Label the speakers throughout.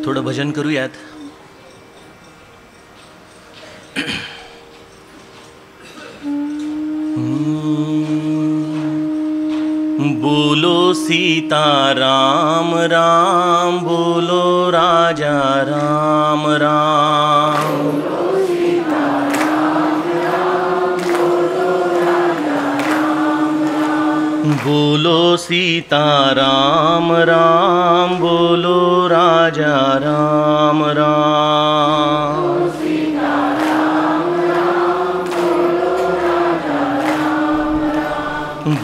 Speaker 1: थोडं भजन करूयात. बोलो सीता राम राम, बोलो राजा राम राम. बोलो सीता राम राम, बोलो राजा राम राम.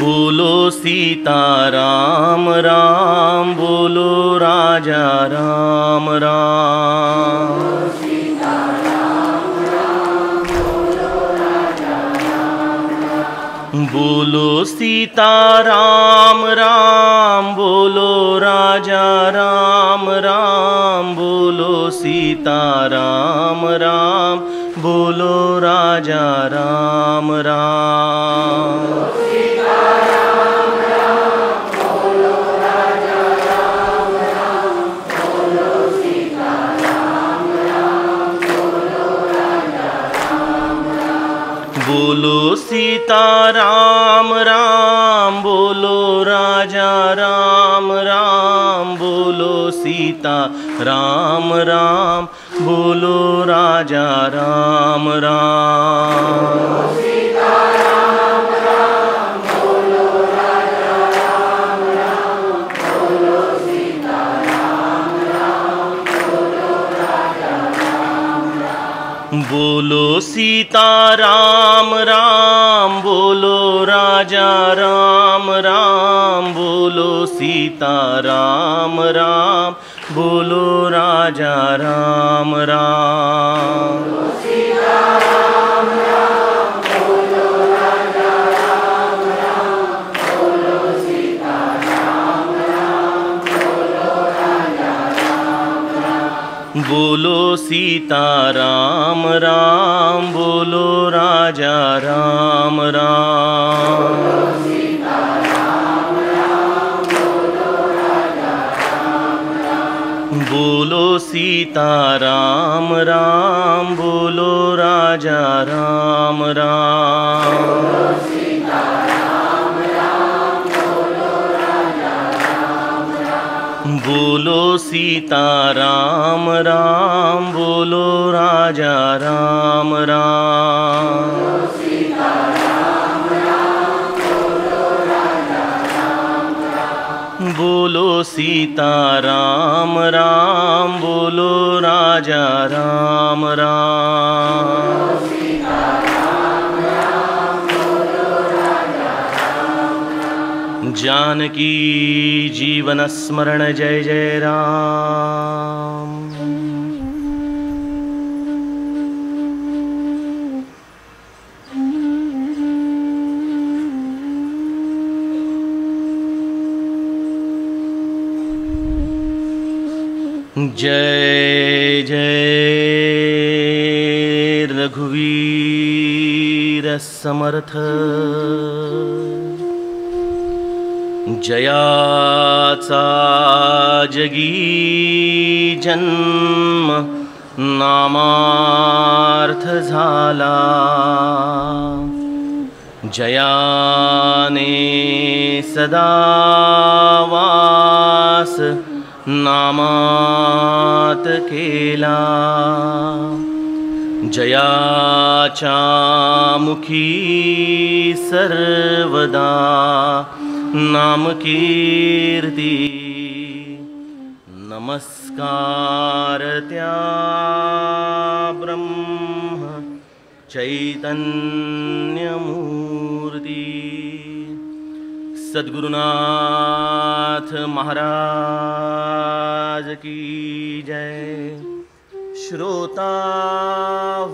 Speaker 1: बोलो सीता राम राम, बोलो राजा राम राम. बोलो सीता राम राम, बोलो राजा राम राम. बोलो सीता राम राम, बोलो राजा राम राम. बोलो सीता राम राम, बोलो राजा राम राम. बोलो सीता राम राम, बोलो राजा राम राम. बोलो सीता राम राम, बोलो राजा राम राम. बोलो सीता राम राम, बोलो राजा राम राम. बोलो सीता राम राम, बोलो राजा राम राम. बोलो सीता राम राम, बोलो राजा राम राम. बोलो सीता राम राम, बोलो राजा राम राम. बोलो सीता राम राम, बोलो राजा राम राम. जानकी जीवन स्मरण जय जय राम. जय जय रघुवीर समर्थ. जयाचा जगी जन्म, नामार्थ झाला. जयाने सदा वास, नामात केला. जयाच्या मुखी सर्वदा नाम कीर्ती. नमस्कार त्या ब्रह्म चैतन्य मूर्ती. सद्गुरुनाथ महाराज की जय. श्रोता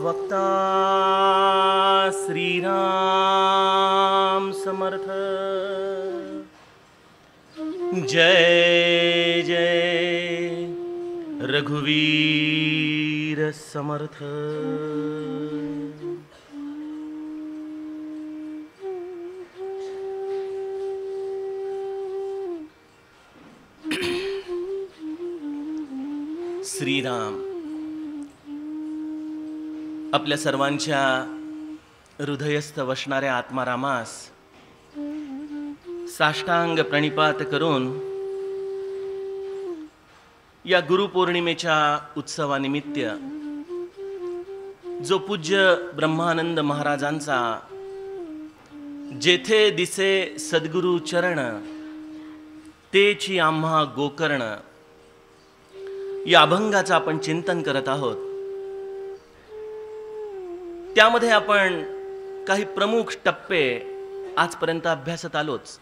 Speaker 1: वक्ता श्री राम समर्थ. जय जय रघुवीर समर्थ. श्रीराम आपल्या सर्वांच्या हृदयस्थ वसणाऱ्या आत्मारामास साष्टांग प्रणिपात करून या गुरुपौर्णिमेच्या उत्सवानिमित्त जो पूज्य ब्रह्मानंद महाराजांचा जेथे दिसे सद्गुरु चरण तेची आम्हा गोकर्ण या अभंगाचं आपण चिंतन करत आहोत। त्यामध्ये आपण काही प्रमुख टप्पे आजपर्यंत अभ्यासत आलोच।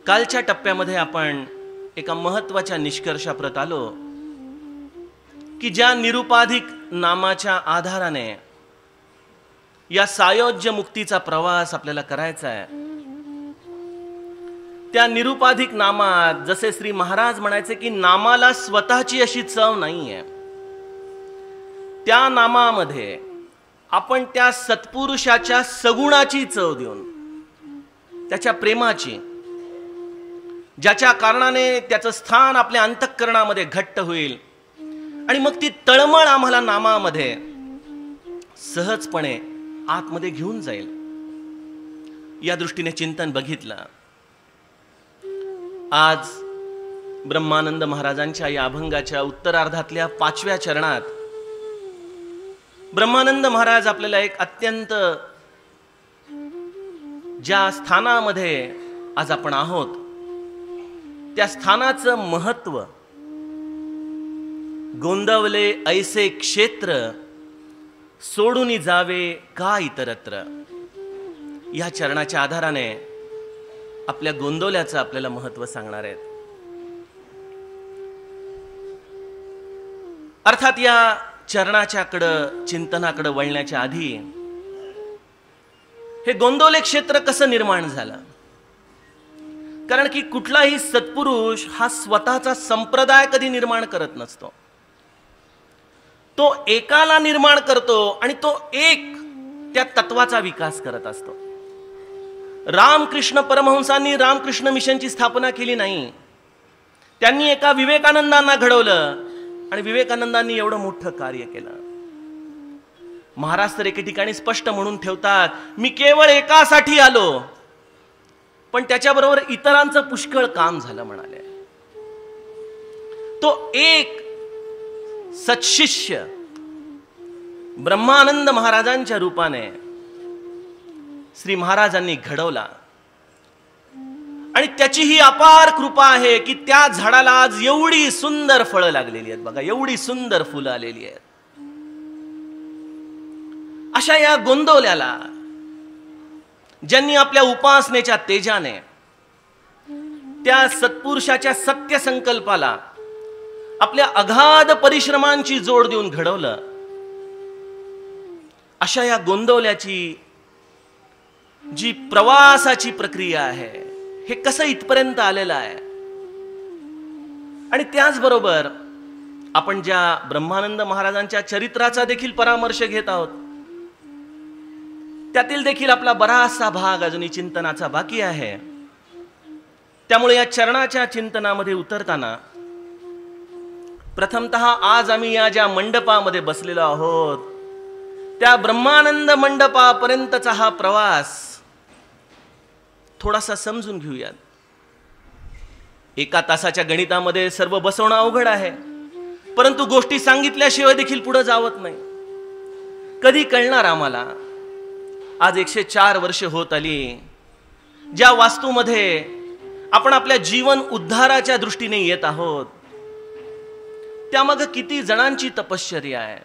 Speaker 1: कालच्या टप्प्यामध्ये आपण एका महत्त्वाच्या निष्कर्षाप्रत आलो की ज्या निरुपाधिक नामाच्या आधाराने या सायोज्य मुक्तीचा प्रवास आपल्याला करायचा आहे, त्या निरुपाधिक नामात जसे श्री महाराज म्हणायचे की नामाला स्वतःची अशी चव नाहीये, त्या नामामध्ये आपण त्या सत्पुरुषाच्या सगुणाची चव देऊन, त्याच्या प्रेमाची, ज्याच्या कारणाने त्याचं स्थान आपल्या अंतःकरणामध्ये घट्ट होईल आणि मग ती तळमळ आम्हाला नामामध्ये सहजपणे आतमध्ये घेऊन जाईल, या दृष्टीने चिंतन बघितलं। आज ब्रह्मानंद महाराजांच्या या अभंगाच्या उत्तरार्धातल्या 5व्या चरणात ब्रह्मानंद महाराज आपल्याला एक अत्यंत ज्या स्थानामध्ये आज आपण आहोत त्या स्थानाचं महत्त्व, गोंदवले ऐसे क्षेत्र सोडून जावे का इतरत्र, या चरणाच्या आधाराने आपल्या गोंदवल्याचं आपल्याला महत्त्व सांगणार आहेत। अर्थात या चरणाच्याकडं चिंतनाकडं वळण्याच्या आधी हे गोंदवले क्षेत्र कसं निर्माण झालं, कारण की कुठलाही सत्पुरुष हा स्वतःचा संप्रदाय कधी निर्माण करत नसतो, तो एकाला निर्माण करतो आणि तो एक त्या तत्वाचा विकास करत असतो। रामकृष्ण परमहंसांनी रामकृष्ण मिशनची स्थापना केली नाही, त्यांनी एका विवेकानंदांना घडवलं आणि विवेकानंदांनी एवढं मोठं कार्य केलं। महाराज तर एके ठिकाणी स्पष्ट म्हणून ठेवतात, मी केवळ एकासाठी आलो, पण त्याच्याबरोबर इतरांचं पुष्कळ काम झालं म्हणाले। तो एक सत्शिष्य ब्रह्मानंद महाराजांच्या रूपाने श्री महाराजांनी घडवला आणि त्याची ही अपार कृपा आहे की त्या झाडाला आज एवढी सुंदर फळं लागलेली आहेत, बघा एवढी सुंदर फुलं आलेली आहेत। अशा या गोंदवल्याला ज्यांनी आपल्या उपासनेच्या तेजाने त्या सत्पुरुषाच्या सत्य संकल्पाला आपल्या अगाध परिश्रमांची जोड देऊन घडवलं, अशा या गोंदवल्याची जी प्रवासाची प्रक्रिया आहे, हे कसं इथपर्यंत आलेलं आहे। आणि त्याचबरोबर आपण ज्या ब्रह्मानंद महाराजांच्या चरित्राचा देखील परामर्श घेत आहोत, त्यातील देखील आपला बराचसा भाग अजूनही चिंतनाचा बाकी आहे। त्यामुळे या चरणाच्या चिंतनामध्ये उतरताना प्रथमतः आज आम्ही या ज्या मंडपामध्ये बसलेलो आहोत त्या ब्रह्मानंद मंडपापर्यंतचा हा प्रवास थोडासा समजून घेऊयात। एका तासाच्या गणितामध्ये सर्व बसवणं अवघड आहे, परंतु गोष्टी सांगितल्याशिवाय देखील पुढे जावत नाही। कधी कळणार आम्हाला? आज 104 वर्ष होत आली ज्या वास्तूमध्ये आपण आपल्या जीवन उद्धाराच्या दृष्टीने येत आहोत, त्यामागे किती जणांची तपश्चर्या आहे,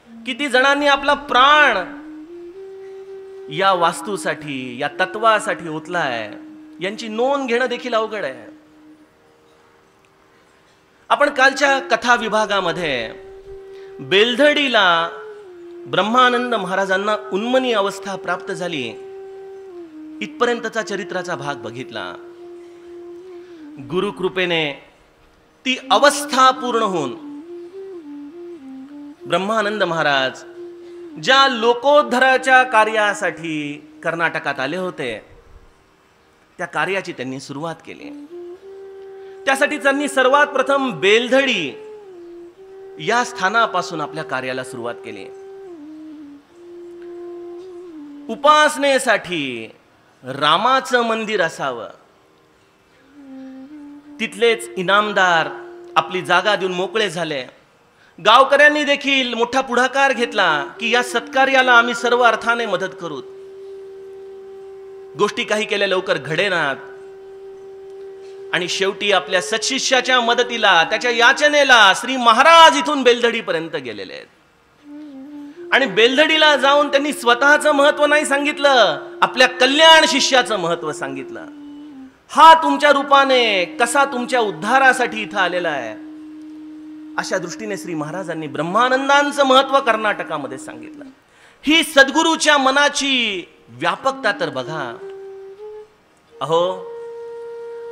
Speaker 1: किती जणांनी आपला प्राण या वास्तूसाठी, या तत्वासाठी ओतला आहे, यांची नोंद घेणं देखील अवघड आहे। आपण कालच्या कथा विभागामध्ये बेलधडीला ब्रह्मानंद महाराजांना उन्मनी अवस्था प्राप्त झाली इथपर्यंतचा चरित्राचा भाग बघितला। गुरुकृपेने ती अवस्था पूर्ण होऊन ब्रह्मानंद महाराज ज्या लोकोद्धराच्या कार्यासाठी कर्नाटकात आले होते, त्या कार्याची त्यांनी सुरुवात केली। त्यासाठी त्यांनी सर्वात प्रथम बेलधडी या स्थानापासून आपल्या कार्याला सुरुवात केली. उपासनेसाठी रामाचं मंदिर असावं, तिथलेच इनामदार आपली जागा देऊन मोकळे झाले. गावकऱ्यांनी देखील मोठा पुढाकार घेतला की या सत्कार्याला आम्ही सर्व अर्थाने मदत करू. गोष्टी काही केल्या लवकर घडेनात आणि शेवटी आपल्या सत्शिष्याच्या मदतीला, त्याच्या याचनेला श्री महाराज इथून बेलधडीपर्यंत गेलेले आहेत. आणि बेलधडीला जाऊन त्यांनी स्वतःचं महत्व नाही सांगितलं, आपल्या कल्याण शिष्याचं महत्व सांगितलं. हा तुमच्या रूपाने कसा तुमच्या उद्धारासाठी इथं आलेला आहे, अशा दृष्टीने श्री महाराजांनी ब्रह्मानंदांचं महत्व कर्नाटकामध्ये सांगितलं. ही सद्गुरूच्या मनाची व्यापकता तर बघा. अहो,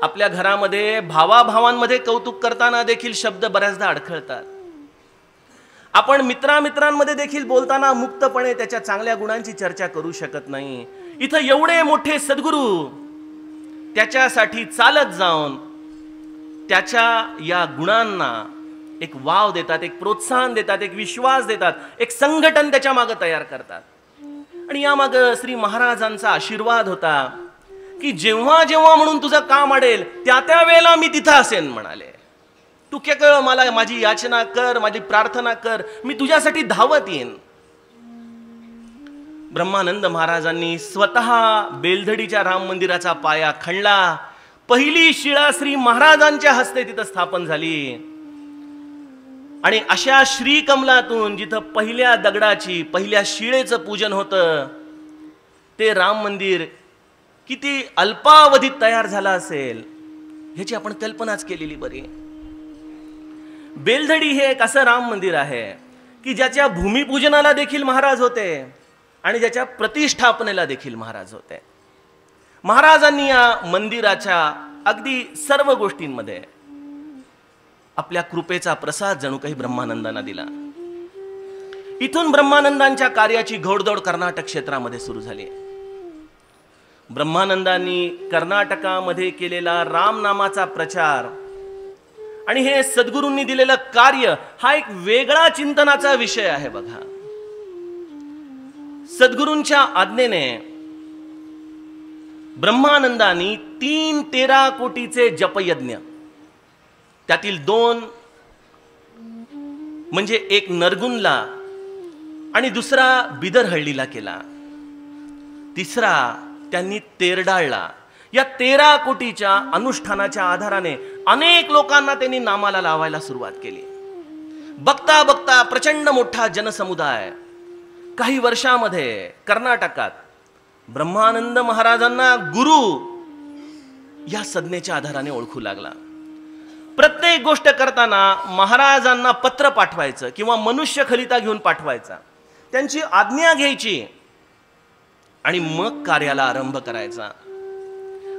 Speaker 1: आपल्या घरामध्ये भावाभावांमध्ये कौतुक करताना देखील शब्द बऱ्याचदा अडखळतात. आपण मित्रांमध्ये देखील बोलताना मुक्तपणे त्याच्या चांगल्या गुणांची चर्चा करू शकत नाही. इथं एवढे मोठे सद्गुरू त्याच्यासाठी चालत जाऊन त्याच्या या गुणांना एक वाव देतात, एक प्रोत्साहन देतात, एक विश्वास देतात, एक संघटन त्याच्या मागे तयार करतात. आणि या मागे श्री महाराजांचा आशीर्वाद होता की जेव्हा जेव्हा म्हणून तुझं काम अडेल त्या त्या वेळेला मी तिथं असेन म्हणाले. तू केवळ मला माझी याचना कर, माझी प्रार्थना कर, मी तुझ्यासाठी धावत येईन. ब्रह्मानंद महाराजांनी स्वतः बेलधडीच्या राम मंदिराचा पाया खणला. पहिली शिळा श्री महाराजांच्या हस्ते तिथं स्थापन झाली. आणि अशा श्रीकमलातून जिथं पहिल्या दगडाची, पहिल्या शिळेचं पूजन होतं, ते राम मंदिर किती अल्पावधीत तयार झाला असेल ह्याची आपण कल्पनाच केलेली बरी. बेलधडी हे एक असं राम मंदिर आहे की ज्याच्या भूमिपूजनाला देखील महाराज होते आणि ज्याच्या प्रतिष्ठापनेला देखील महाराज होते. महाराजांनी या मंदिराच्या अगदी सर्व गोष्टींमध्ये आपल्या कृपेचा प्रसाद जणू काही ब्रह्मानंदांना दिला. इथून ब्रह्मानंदांच्या कार्याची घोडदौड कर्नाटक क्षेत्रामध्ये सुरू झाली. ब्रह्मानंदांनी कर्नाटकामध्ये केलेला राम नामाचा प्रचार आणि हे सद्गुरूंनी दिलेलं कार्य हा एक वेगळा चिंतनाचा विषय आहे. बघा, सद्गुरूंच्या आज्ञेने ब्रह्मानंदांनी 13 कोटीचे जपयज्ञ, त्यातील 2 म्हणजे एक नरगुनला आणि दुसरा बिदरहळ्ळीला केला, तिसरा त्यांनी तेरडाळला. या 13 कोटीच्या अनुष्ठानाच्या आधाराने अनेक लोकांना त्यांनी नामाला लावायला सुरुवात केली. बघता बघता प्रचंड मोठा जनसमुदाय काही वर्षामध्ये कर्नाटकात ब्रह्मानंद महाराजांना गुरु या संज्ञेच्या आधाराने ओळखू लागला. प्रत्येक गोष्ट करताना महाराजांना पत्र पाठवायचं किंवा मनुष्य खलिता घेऊन पाठवायचा, त्यांची आज्ञा घ्यायची आणि मग कार्याला आरंभ करायचा.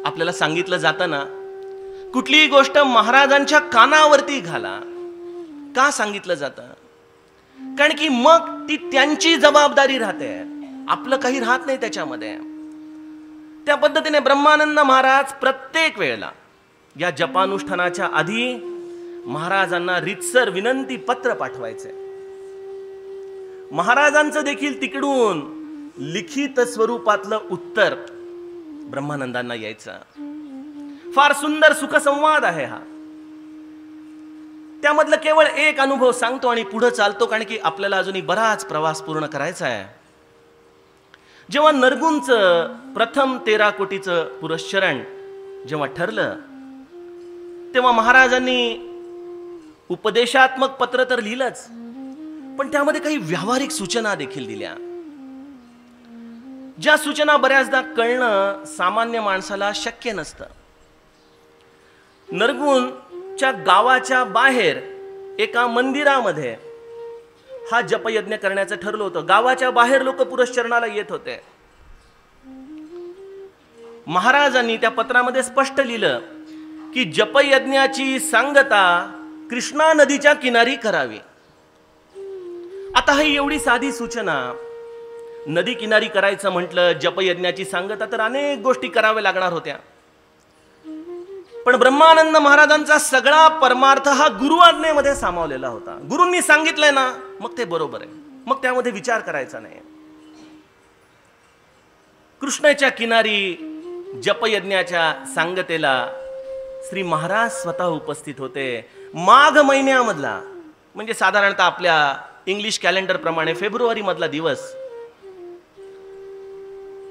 Speaker 1: आपल्याला सांगितलं जातं ना, कुठलीही गोष्ट महाराजांच्या कानावरती घाला. का सांगितलं जातं? कारण की मग ती त्यांची जबाबदारी राहते, आपलं काही राहत नाही त्याच्यामध्ये. त्या पद्धतीने ब्रह्मानंद महाराज प्रत्येक वेळेला या जपानुष्ठानाच्या आधी महाराजांना रितसर विनंती पत्र पाठवायचे. महाराजांचं देखील तिकडून लिखित स्वरूपातलं उत्तर ब्रह्मानंदांना यायचं. फार सुंदर सुखसंवाद आहे हा. त्यामधलं केवळ एक अनुभव सांगतो आणि पुढे चालतो, कारण की आपल्याला अजूनही बराच प्रवास पूर्ण करायचा आहे. जेव्हा नरगुनचं प्रथम 13 कोटीचं पुरस्चरण जेव्हा ठरलं, तेव्हा महाराजांनी उपदेशात्मक पत्र तर लिहिलंच, पण त्यामध्ये काही व्यावहारिक सूचना देखील दिल्या. ज्या सूचना बऱ्याचदा कळणं सामान्य माणसाला शक्य नसतं. नरगुनच्या गावाच्या बाहेर एका मंदिरामध्ये हा जपयज्ञ करण्याचं ठरलं होतं. गावाच्या बाहेर लोक पुरस्चरणाला येत होते. महाराजांनी त्या पत्रामध्ये स्पष्ट लिहिलं की जपयज्ञाची सांगता कृष्णा नदीच्या किनारी करावी. आता ही एवढी साधी सूचना, नदी किनारी करायचं म्हटलं, जपयज्ञाची सांगता, तर अनेक गोष्टी कराव्या लागणार होत्या. पण ब्रह्मानंद महाराजांचा सगळा परमार्थ हा गुरु आज्ञेमध्ये सामावलेला होता. गुरूंनी सांगितलंय ना, मग ते बरोबर आहे, मग त्यामध्ये विचार करायचा नाही. कृष्णेच्या किनारी जपयज्ञाच्या सांगतेला श्री महाराज स्वतः उपस्थित होते. माघ महिन्यामधला, म्हणजे साधारणतः आपल्या इंग्लिश कॅलेंडर प्रमाणे फेब्रुवारी मधला दिवस.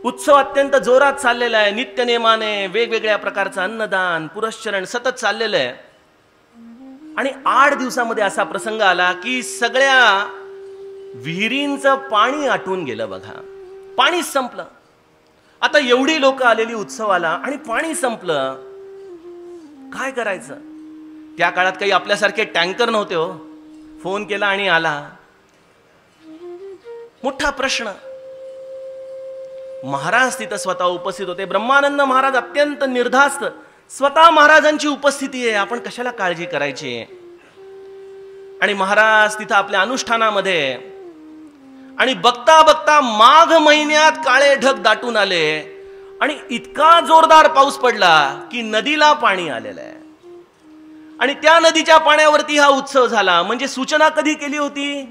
Speaker 1: उत्सव अत्यंत जोरात चाललेला आहे. नित्य नेमाने वेगवेगळ्या प्रकारचं अन्नदान पुरस्चरण सतत चाललेलं आहे. आणि 8 दिवसामध्ये असा प्रसंग आला की सगळ्या विहिरींचं पाणी आटून गेलं. बघा, पाणीच संपलं. आता एवढी लोक आलेली उत्सवाला आणि पाणी संपलं, काय करायचं? त्या काळात काही आपल्यासारखे टँकर नव्हते हो. फोन केला आणि आला. मोठा प्रश्न. महाराज तिथं स्वतः उपस्थित होते. ब्रह्मानंद महाराज अत्यंत निर्धास्त. स्वतः महाराजांची उपस्थिती आहे, आपण कशाला काळजी करायची? आणि महाराज तिथं आपल्या अनुष्ठानामध्ये, आणि बघता बघता माघ महिन्यात काळे ढग दाटून आले आणि इतका जोरदार पाऊस पडला की नदीला पाणी आलेलं आहे. आणि त्या नदीच्या पाण्यावरती हा उत्सव झाला. म्हणजे सूचना कधी केली होती?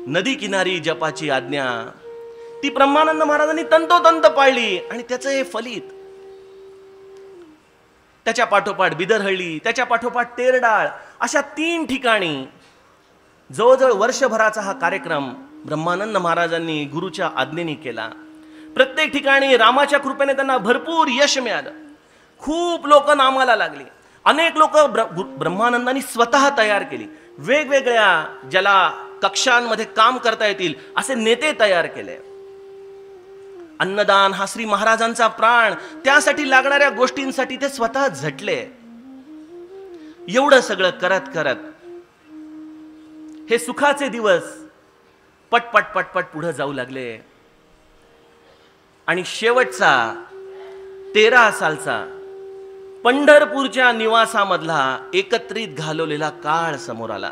Speaker 1: नदी किनारी जपाची आज्ञा ती ब्रह्मानंद महाराजांनी तंतोतंत पाळली आणि त्याचं हे फलित. त्याच्या पाठोपाठ बिदरहळ्ळी, त्याच्या पाठोपाठ तेरडाळ, अशा 3 ठिकाणी जवळजवळ वर्षभराचा हा कार्यक्रम ब्रह्मानंद महाराजांनी गुरुच्या आज्ञेने केला. प्रत्येक ठिकाणी रामाच्या कृपेने त्यांना भरपूर यश मिळालं. खूप लोक नामाला लागली. अनेक लोक ब्रह्मानंदांनी स्वतः तयार केली. वेगवेगळ्या ज्याला कक्षांमध्ये काम करता येतील असे नेते तयार केले. अन्नदान हा श्री महाराजांचा प्राण. त्यासाठी लागणाऱ्या गोष्टींसाठी ते स्वतः झटले. एवढं सगळं करत करत हे सुखाचे दिवस पटपट पटपट पुढे जाऊ लागले. आणि शेवटचा 13 सालचा पंढरपूरच्या निवासामधला एकत्रित घालवलेला काळ समोर आला.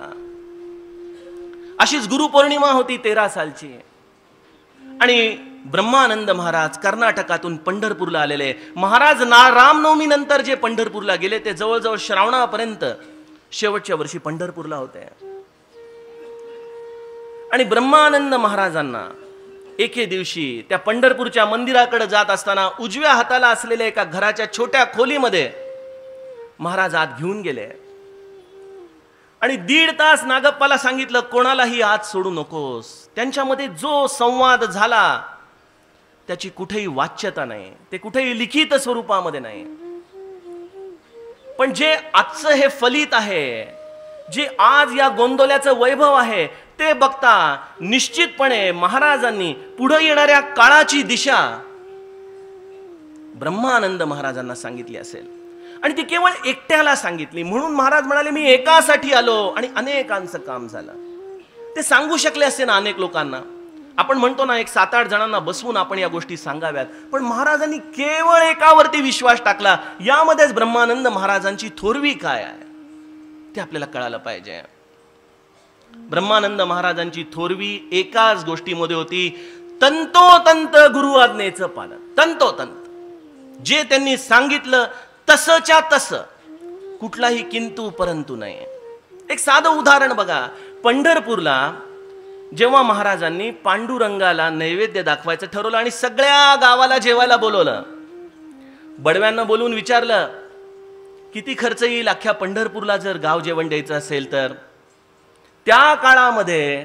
Speaker 1: अशीच गुरुपौर्णिमा होती 13 सालची. आणि ब्रह्मानंद महाराज कर्नाटकातून पंढरपूरला आलेले. महाराज रामनवमी नंतर जे पंढरपूरला गेले ते जवळजवळ श्रावणापर्यंत शेवटच्या वर्षी पंढरपूरला होते. आणि ब्रह्मानंद महाराजांना एके दिवशी त्या पंढरपूरच्या मंदिराकडे जात असताना उजव्या हाताला असलेल्या एका घराच्या छोट्या खोलीमध्ये महाराज आत घेऊन गेले. आणि 1.5 तास नागप्पाला सांगितलं, कोणालाही आत सोडू नकोस. त्यांच्यामध्ये जो संवाद झाला त्याची कुठेही वाच्यता नाही, ते कुठेही लिखित स्वरूपामध्ये नाही. पण जे आजचं हे फलित आहे, जे आज या गोंदवल्याचं वैभव आहे, ते बघता निश्चितपणे महाराजांनी पुढे येणाऱ्या काळाची दिशा ब्रह्मानंद महाराजांना सांगितली असेल. आणि ती केवळ एकट्याला सांगितली. म्हणून महाराज म्हणाले, मी एकासाठी आलो आणि अनेकांचं काम झालं. ते सांगू शकले असते ना अनेक लोकांना. आपण म्हणतो ना, एक 7-8 जणांना बसवून आपण या गोष्टी सांगाव्यात. पण महाराजांनी केवळ एकावरती विश्वास टाकला. यामध्येच ब्रह्मानंद महाराजांची थोरवी काय आहे ते आपल्याला कळायला पाहिजे. ब्रह्मानंद महाराजांची थोरवी एकाच गोष्टीमध्ये होती, तंतोतंत गुरु आज्ञेचं पालन. तंतोतंत जे त्यांनी सांगितलं तसंच्या तसं, कुठलाही किंतु परंतु नाही. एक साधं उदाहरण बघा. पंढरपूरला जेव्हा महाराजांनी पांडुरंगाला नैवेद्य दाखवायचं ठरवलं आणि सगळ्या गावाला जेवायला बोलवलं, बडव्यांना बोलून विचारलं किती खर्च येईल अख्ख्या पंढरपूरला जर गाव जेवण द्यायचं असेल तर. त्या काळामध्ये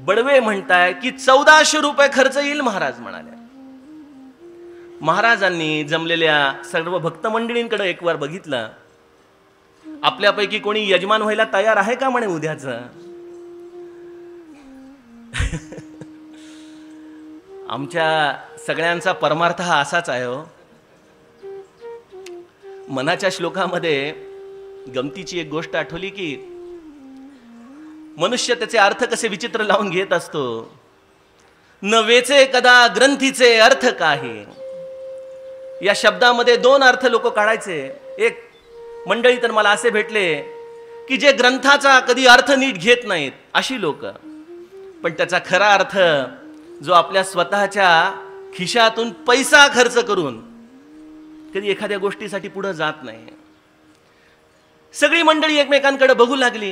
Speaker 1: बडवे म्हणताय की 1400 रुपये खर्च येईल. महाराज म्हणाले. महाराजांनी जमलेल्या सर्व भक्त मंडळींकडे एक वार बघितलं. आपल्यापैकी कोणी यजमान व्हायला तयार आहे का म्हणे उद्याच? आमच्या सगळ्यांचा परमार्थ हा असाच आहे हो. मनाच्या श्लोकामध्ये गमतीची एक गोष्ट आठवली की मनुष्य त्याचे अर्थ कसे विचित्र लावून घेत असतो. न वेचे कदा ग्रंथीचे अर्थ काही. या शब्दामध्ये 2 अर्थ लोक काढायचे. एक मंडळी तर मला असे भेटले की जे ग्रंथाचा कधी अर्थ नीट घेत नाहीत अशी लोक. पण त्याचा खरा अर्थ जो आपल्या स्वतःच्या खिशातून पैसा खर्च करून कधी एखाद्या गोष्टीसाठी पुढे जात नाही. सगळी मंडळी एकमेकांकडे बघू लागली.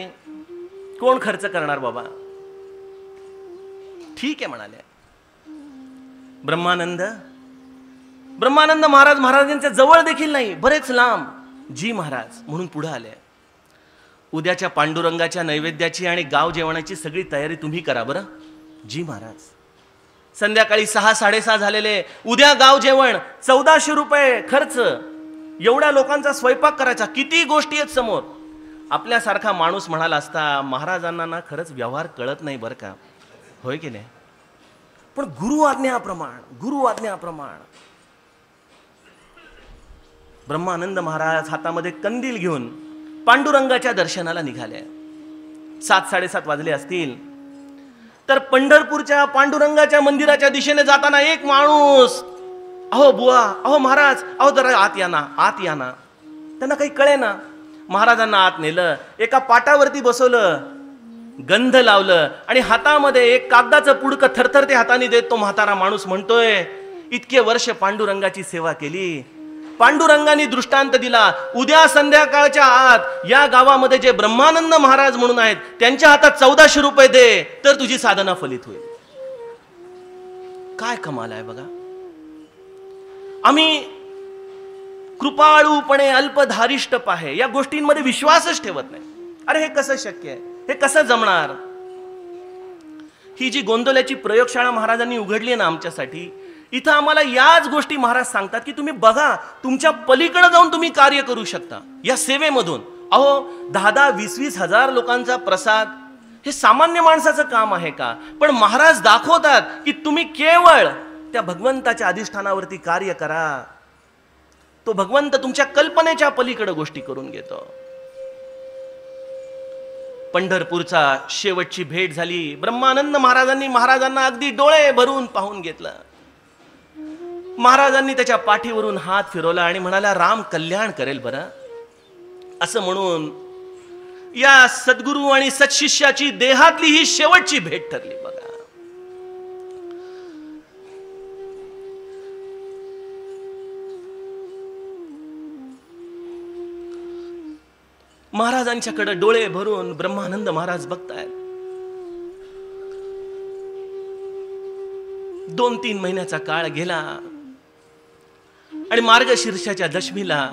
Speaker 1: कोण खर्च करणार बाबा? ठीक आहे म्हणाले. ब्रह्मानंद महाराजांच्या जवळ देखील नाही, बरेच लांब, जी महाराज म्हणून पुढे आले. उद्याच्या पांडुरंगाच्या नैवेद्याची आणि गाव जेवणाची सगळी तयारी तुम्ही करा बरं. जी महाराज. संध्याकाळी 6-6:30 झालेले. उद्या गाव जेवण, 1400 रुपये खर्च. एवढ्या लोकांचा स्वयंपाक करायचा, किती गोष्टी आहेत समोर. आपल्यासारखा माणूस म्हणाला असता, महाराजांना ना खरंच व्यवहार कळत नाही बरं का, होय की नाही? पण गुरु आज्ञाप्रमाण ब्रह्मानंद महाराज हातामध्ये कंदील घेऊन पांडुरंगाच्या दर्शनाला निघाले. 7-7:30 वाजले असतील. तर पंढरपूरच्या पांडुरंगाच्या मंदिराच्या दिशेने जाताना एक माणूस, अहो बुवा, अहो महाराज, अहो जरा आत या ना. त्यांना काही कळे ना. महाराजांना आत नेलं, एका पाटावरती बसवलं, गंध लावलं आणि हातामध्ये एक कागदाचं पुडकं थरथरते हाताने देत तो म्हातारा माणूस म्हणतोय, इतके वर्ष पांडुरंगाची सेवा केली, पांडुरंगाने दृष्टांत दिला, उद्या संध्याकाळच्या आत या गावामध्ये जे ब्रह्मानंद महाराज म्हणून आहेत त्यांच्या हातात 1400 रुपये दे, तर तुझी साधना फलित होईल. काय कमाल आहे बघा. आम्ही कृपाळूपणे अल्पधारिष्ट आहे, या गोष्टींमध्ये विश्वासच ठेवत नाही. अरे हे कसं शक्य आहे, हे कसं जमणार? ही जी गोंदवल्याची प्रयोगशाळा महाराजांनी उघडली ना आमच्यासाठी, इथं आम्हाला याच गोष्टी महाराज सांगतात की तुम्ही बघा, तुमच्या पलीकडे जाऊन तुम्ही कार्य करू शकता या सेवेमधून. अहो 10-20 हजार लोकांचा प्रसाद हे सामान्य माणसाचं काम आहे का? पण महाराज दाखवतात की तुम्ही केवळ त्या भगवंताच्या अधिष्ठानावरती कार्य करा, तो भगवंत तुमच्या कल्पनेच्या पलीकडे गोष्टी करून घेतो. पंढरपूरचा शेवटची भेट झाली. ब्रह्मानंद महाराजांनी महाराजांना अगदी डोळे भरून पाहून घेतलं. महाराजांनी त्याच्या पाठीवरून हात फिरवला आणि म्हणाला, राम कल्याण करेल बरं. असं म्हणून या सद्गुरू आणि सत्शिष्याची देहातली ही शेवटची भेट ठरली बघा. महाराजांच्याकडे डोळे भरून ब्रह्मानंद महाराज बघतायत. 2-3 महिन्याचा काळ गेला आणि मार्गशीर्षाच्या दशमीला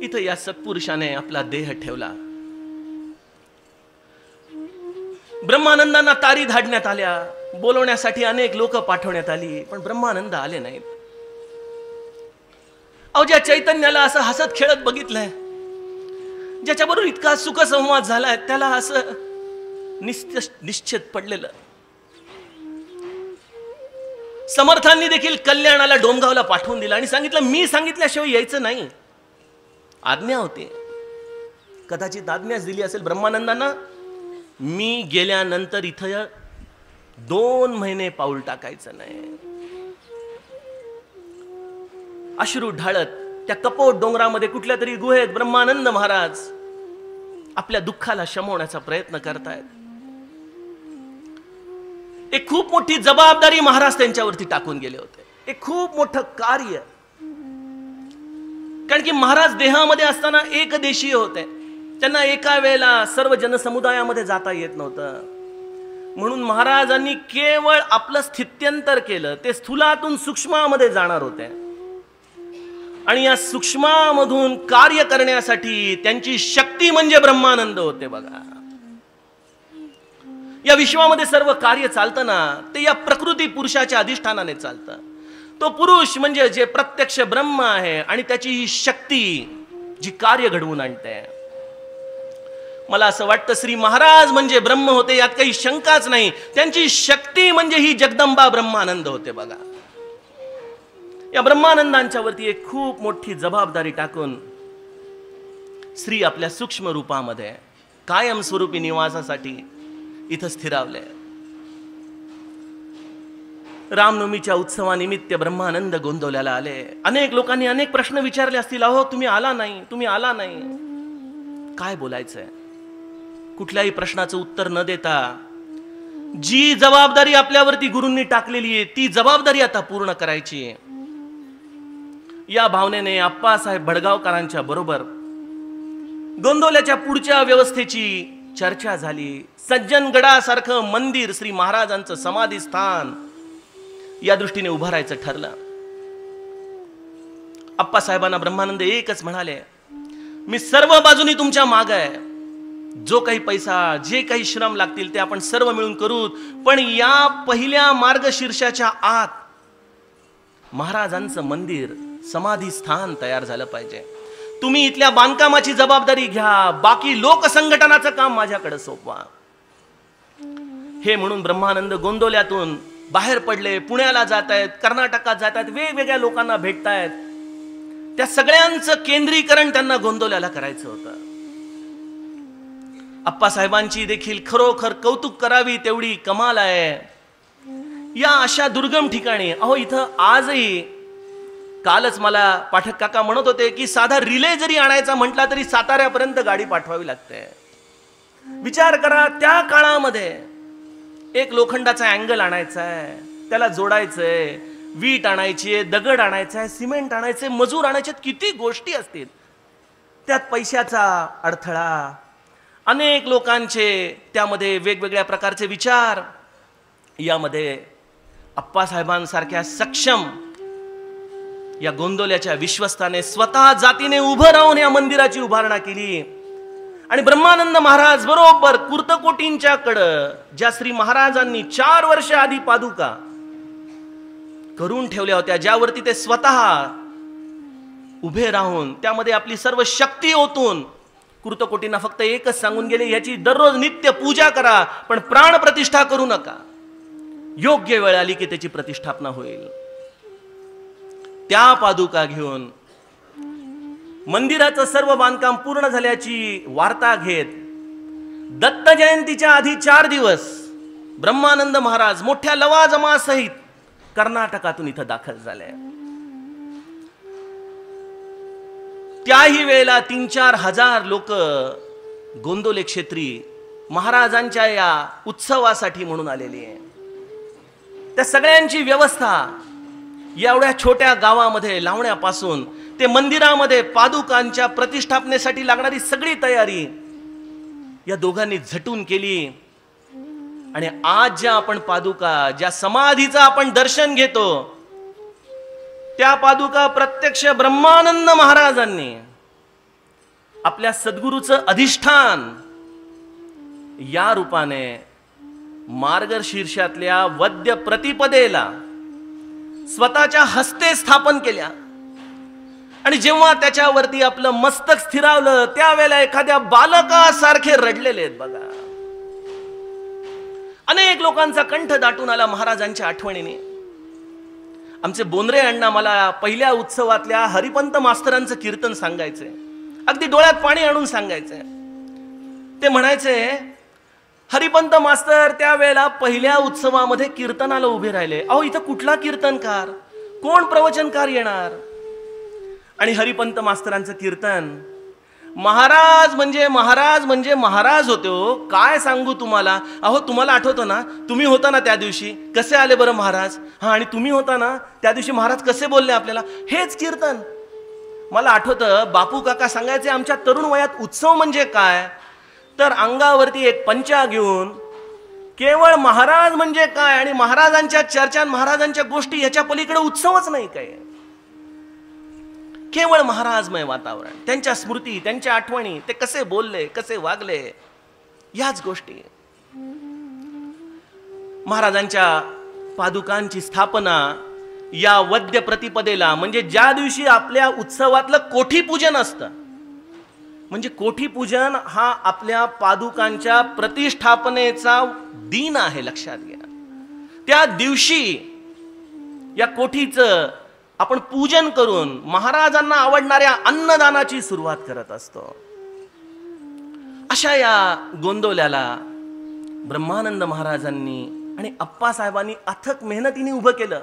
Speaker 1: इथं या सत्पुरुषाने आपला देह ठेवला. ब्रह्मानंदांना तारी धाडण्यात आल्या, बोलवण्यासाठी अनेक लोक पाठवण्यात आली, पण ब्रह्मानंद आले नाहीत. अहो ज्या चैतन्याला असं हसत खेळत बघितलंय, ज्याच्याबरोबर इतका सुखसंवाद झालाय, त्याला असं निश्चित पडलेलं. समर्थांनी देखील कल्याणाला डोमगावला पाठवून दिला आणि सांगितलं, मी सांगितल्याशिवाय यायचं नाही. आज्ञा होती, कदाचित आज्ञाच दिली असेल ब्रह्मानंदांना, मी गेल्यानंतर इथं 2 महिने पाऊल टाकायचं नाही. अश्रू ढाळत त्या कपोट डोंगरामध्ये कुठल्या तरी गुहेत ब्रह्मानंद महाराज आपल्या दुःखाला शमवण्याचा प्रयत्न करतायत. एक खूप मोठी जबाबदारी महाराज त्यांच्यावरती टाकून गेले होते, एक खूप मोठं कार्य. कारण की महाराज देहामध्ये असताना एकदेशीय होते, त्यांना एका वेळेला सर्व जनसमुदायामध्ये जाता येत नव्हतं. म्हणून महाराजांनी केवळ आपलं स्थित्यंतर केलं. ते स्थूलातून सूक्ष्मामध्ये जाणार होते आणि या सूक्ष्मामधून कार्य करण्यासाठी त्यांची शक्ती म्हणजे ब्रह्मानंद होते बघा. या विश्वामध्ये सर्व कार्य चालतं ना, ते या प्रकृती पुरुषाच्या अधिष्ठानाने चालतं. तो पुरुष म्हणजे जे प्रत्यक्ष ब्रह्म आहे आणि त्याची ही शक्ती जी कार्य घडवून आणते. मला असं वाटतं श्री महाराज म्हणजे ब्रह्म होते, यात काही शंकाच नाही. त्यांची शक्ती म्हणजे ही जगदंबा ब्रह्मानंद होते बघा. या ब्रह्मानंदांच्या वरती एक खूप मोठी जबाबदारी टाकून श्री आपल्या सूक्ष्म रूपामध्ये कायमस्वरूपी निवासासाठी इथं स्थिरावले. रामनवमीच्या उत्सवानिमित्त ब्रह्मानंद गोंदवल्याला आले. अनेक लोकांनी अनेक प्रश्न विचारले असतील, अहो तुम्ही आला नाही. काय बोलायचंय? कुठल्याही प्रश्नाचं उत्तर न देता जी जबाबदारी आपल्यावरती गुरूंनी टाकलेली आहे ती जबाबदारी आता पूर्ण करायची. या भावनेने आप्पासाहेब भडगावकरांच्या बरोबर गोंदवल्याच्या पुढच्या व्यवस्थेची चर्चा झाली. सज्जनगडासारखं मंदिर, श्री महाराजांचं समाधी स्थान या दृष्टीने उभारायचं ठरलं. आप्पासाहेबांना ब्रह्मानंद एकच म्हणाले, मी सर्व बाजूनी तुमच्या मागे आहे. जो काही पैसा, जे काही श्रम लागतील ते आपण सर्व मिळून करू, पण या पहिल्या मार्गशीर्षाच्या आत महाराजांचं मंदिर, समाधी स्थान तयार झालं पाहिजे. तुम्ही इथल्या बांधकामाची जबाबदारी घ्या, बाकी लोकसंघटनाचं काम माझ्याकडे सोपवा. हे म्हणून ब्रह्मानंद गोंदवल्यातून बाहेर पडले, पुण्याला जात आहेत, कर्नाटकात जात आहेत, वेगवेगळ्या लोकांना भेटतायत. त्या सगळ्यांचं केंद्रीकरण त्यांना गोंदवल्याला करायचं होतं. आप्पासाहेबांची देखील खरोखर कौतुक करावी तेवढी कमाल आहे. या अशा दुर्गम ठिकाणी, अहो इथं आजही, कालच मला पाठक काका म्हणत होते की साधा रिले जरी आणायचा म्हटला तरी साताऱ्यापर्यंत गाडी पाठवावी लागते. विचार करा, त्या काळामध्ये एक लोखंडाचा अँगल आणायचा आहे, त्याला जोडायचंय, वीट आणायची, दगड आणायचा, सिमेंट आणायचे, मजूर आणायचे, किती गोष्टी असतील. त्यात पैशाचा अडथळा, अनेक लोकांचे त्यामध्ये वेगवेगळ्या प्रकारचे विचार. यामध्ये आप्पासाहेबांसारख्या सक्षम या गोंदवल्याच्या विश्वस्ताने स्वतः जातीने उभं राहून या मंदिराची उभारणा केली. आणि ब्रह्मानंद महाराज बरोबर कुर्तकोटींच्या कडं ज्या श्री महाराजांनी 4 वर्ष आधी पादुका करून ठेवल्या होत्या, ज्यावरती ते स्वतः उभे राहून त्यामध्ये आपली सर्व शक्ती ओतून कुर्तकोटींना फक्त एकच सांगून गेले, याची दररोज नित्य पूजा करा, पण प्राण प्रतिष्ठा करू नका. योग्य वेळ आली की त्याची प्रतिष्ठापना होईल. त्या पादुका घेऊन मंदिराचं सर्व बांधकाम पूर्ण झाल्याची वार्ता घेत दत्त जयंतीच्या आधी 4 दिवस ब्रह्मानंद महाराज मोठ्या लवाजमासहित कर्नाटकातून इथं दाखल झाले. त्याही वेळेला 3-4 हजार लोक गोंदवले क्षेत्री महाराजांच्या या उत्सवासाठी म्हणून आलेली आहे. त्या सगळ्यांची व्यवस्था एवढ्या छोट्या गावामध्ये लावण्यापासून ते मंदिरामध्ये पादुकांच्या प्रतिष्ठापनेसाठी लागणारी सगळी तयारी या दोघांनी झटून केली. आणि आज ज्या आपण पादुका, ज्या समाधीचं आपण दर्शन घेतो, त्या पादुका प्रत्यक्ष ब्रह्मानंद महाराजांनी आपल्या सद्गुरूचं अधिष्ठान या रूपाने मार्गशीर्षातल्या वद्य प्रतिपदेला स्वतःच्या हस्ते स्थापन केल्या. आणि जेव्हा त्याच्यावरती आपलं मस्तक स्थिरावलं त्यावेळेला एखाद्या बालकासारखे रडलेले आहेत बघा. अनेक लोकांचा कंठ दाटून आला महाराजांच्या आठवणीने. आमचे बोंद्रे अण्णा मला पहिल्या उत्सवातल्या हरिपंत मास्तरांचं कीर्तन सांगायचे, अगदी डोळ्यात पाणी आणून सांगायचे. ते म्हणायचे, हरिपंत मास्तर त्यावेळेला पहिल्या उत्सवामध्ये कीर्तनाला उभे राहिले. अहो इथं कुठला कीर्तनकार, कोण प्रवचनकार येणार? आणि हरिपंत मास्तरांचं कीर्तन, महाराज म्हणजे महाराज होते हो. काय सांगू तुम्हाला. अहो तुम्हाला आठवतं ना, तुम्ही होता ना त्या दिवशी, कसे आले बरं महाराज. हा, आणि तुम्ही होता ना त्या दिवशी महाराज कसे बोलले आपल्याला. हेच कीर्तन. मला आठवतं बापू काका सांगायचे, आमच्या तरुण वयात उत्सव म्हणजे काय, तर अंगावरती एक पंचा घेऊन केवळ महाराज म्हणजे काय आणि महाराजांच्या चर्चा, महाराजांच्या गोष्टी, याच्या पलीकडे उत्सवच नाही काय. केवळ महाराजमय वातावरण, त्यांच्या स्मृती, त्यांच्या आठवणी, ते कसे बोलले, कसे वागले, याच गोष्टी. महाराजांच्या पादुकांची स्थापना या वद्य प्रतिपदेला, म्हणजे ज्या दिवशी आपल्या उत्सवातलं कोठी पूजन असतं, म्हणजे कोठी पूजन हा आपल्या पादुकांच्या प्रतिष्ठापनेचा दिन आहे, लक्षात घ्या. त्या दिवशी या कोठीचं आपण पूजन करून महाराजांना आवडणाऱ्या अन्नदानाची सुरुवात करत असतो. अशा या गोंदवल्याला ब्रह्मानंद महाराजांनी आणि आप्पासाहेबांनी अथक मेहनतीने उभं केलं.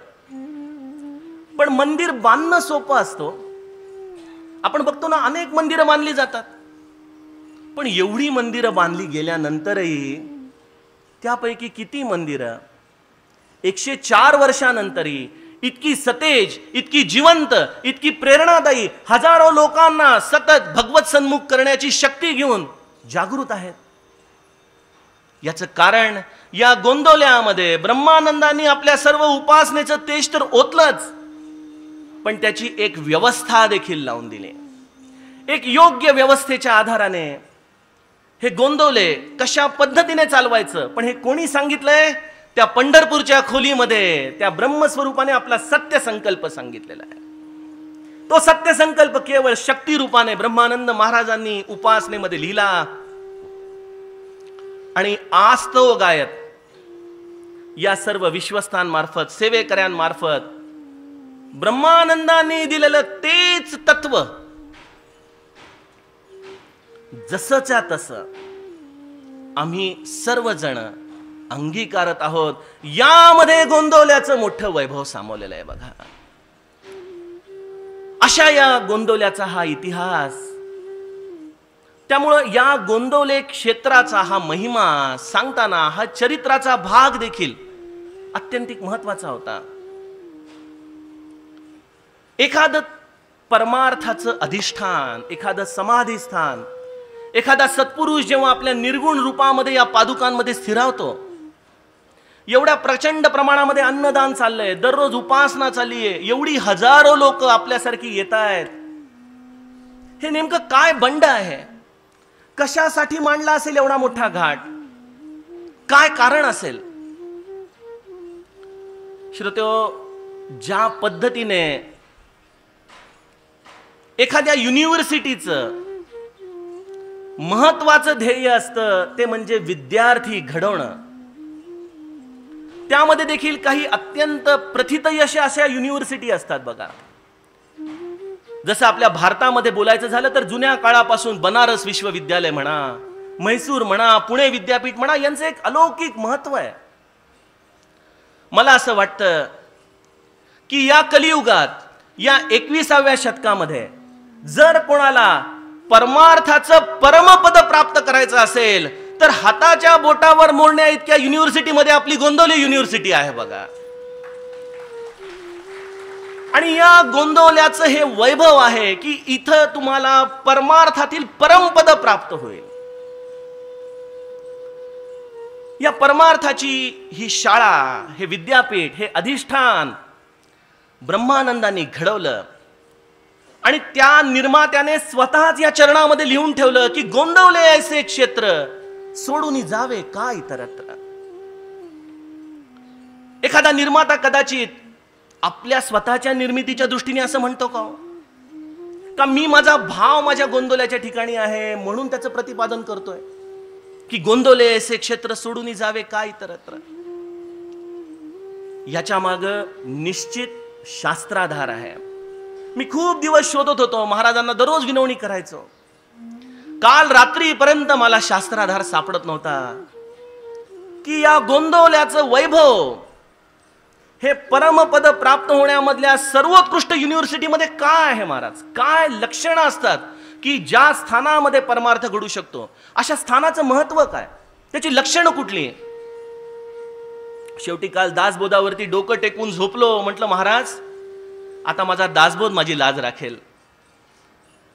Speaker 1: पण मंदिर बांधणं सोपं असतो. आपण बघतो ना, अनेक मंदिरं बांधली जातात, पण एवढी मंदिरं बांधली गेल्यानंतरही त्यापैकी किती मंदिरं 104 वर्षानंतरही इतकी सतेज, इतकी जिवंत, इतकी प्रेरणादायी, हजारो लोकांना सतत भगवत सन्मुख करण्याची शक्ती घेऊन जागृत आहेत. याचं कारण या गोंदवल्यामध्ये ब्रह्मानंदांनी आपल्या सर्व उपासनेचं तेज तर ओतलंच, पण त्याची एक व्यवस्था देखील लावून दिली. एक योग्य व्यवस्थेच्या आधाराने हे गोंदवले कशा पद्धतीने चालवायचं, पण हे कोणी सांगितलंय? त्या पंढरपूरच्या खोलीमध्ये त्या ब्रह्मस्वरूपाने आपला सत्य संकल्प सांगितलेला आहे. तो सत्य संकल्प केवळ शक्ती रूपाने ब्रह्मानंद महाराजांनी उपासनेमध्ये लिहिला आणि आस्तव गायत या सर्व विश्वस्थांमार्फत, सेवेकऱ्यांमार्फत ब्रह्मानंदांनी दिलेलं तेच तत्व जसंच्या तसं आम्ही सर्वजण अंगीकारत आहोत. यामध्ये गोंदवल्याचं मोठं वैभव सामावलेलं आहे. बघा, अशा या गोंदवल्याचा हा इतिहास, त्यामुळं या गोंदवले क्षेत्राचा हा महिमा सांगताना हा चरित्राचा भाग देखील अत्यंतिक महत्वाचा होता. एखादं परमार्थाचं अधिष्ठान, एखादं समाधिस्थान, एखादा सत्पुरुष जेव्हा आपल्या निर्गुण रूपामध्ये या पादुकांमध्ये स्थिरावतो, एवढ्या प्रचंड प्रमाणामध्ये अन्नदान चाललंय, दररोज उपासना चाललीये, एवढी हजारो लोक आपल्यासारखी येत आहेत, हे नेमकं काय बंड आहे? कशासाठी मांडला असेल एवढा मोठा घाट? काय कारण असेल? श्रोत्यो, ज्या पद्धतीने एखाद्या युनिव्हर्सिटीचं महत्वाचं ध्येय असतं ते म्हणजे विद्यार्थी घडवणं, त्यामध्ये देखील काही अत्यंत प्रथितयश अशा युनिव्हर्सिटी असतात. बघा, जसं आपल्या भारतामध्ये बोलायचं झालं तर जुन्या काळापासून बनारस विश्वविद्यालय म्हणा, म्हैसूर म्हणा, पुणे विद्यापीठ म्हणा, यांचं एक अलौकिक महत्व आहे. मला असं वाटतं की या कलियुगात, या 21व्या शतकामध्ये जर कोणाला परमार्थाचं परमपद प्राप्त करायचं असेल तर हाताच्या बोटावर मोडण्या इतक्या युनिव्हर्सिटीमध्ये आपली गोंदवले युनिव्हर्सिटी आहे. बघा, आणि या गोंदवल्याचं हे वैभव आहे की इथं तुम्हाला परमार्थातील परमपद प्राप्त होईल. या परमार्थाची ही शाळा, हे विद्यापीठ, हे अधिष्ठान ब्रह्मानंदांनी घडवलं आणि त्या निर्मात्याने स्वतःच या चरणामध्ये लिहून ठेवलं की गोंदवले ऐसे क्षेत्र सोडून जावे का इतरत्र. एखादा निर्माता कदाचित आपल्या स्वतःच्या निर्मितीच्या दृष्टीने असं म्हणतो का मी माझा भाव माझ्या गोंदवल्याच्या ठिकाणी आहे म्हणून त्याचं प्रतिपादन करतोय की गोंदवले ऐसे क्षेत्र सोडून जावे का इतरत्र. याच्या माग निश्चित शास्त्राधार आहे. मी खूप दिवस शोधत होतो, महाराजांना दररोज विनवणी करायचो. काल रात्रीपर्यंत मला शास्त्राधार सापडत नव्हता की या गोंदवल्याचं वैभव हे परमपद प्राप्त होण्यामधल्या सर्वोत्कृष्ट युनिव्हर्सिटीमध्ये काय आहे महाराज, काय लक्षणं असतात की ज्या स्थानामध्ये परमार्थ घडू शकतो, अशा स्थानाचं महत्व काय, त्याची लक्षणं कुठली. शेवटी काल दासबोधावरती डोकं टेकून झोपलो. म्हटलं महाराज, आता माझा दासबोध माझी लाज राखेल.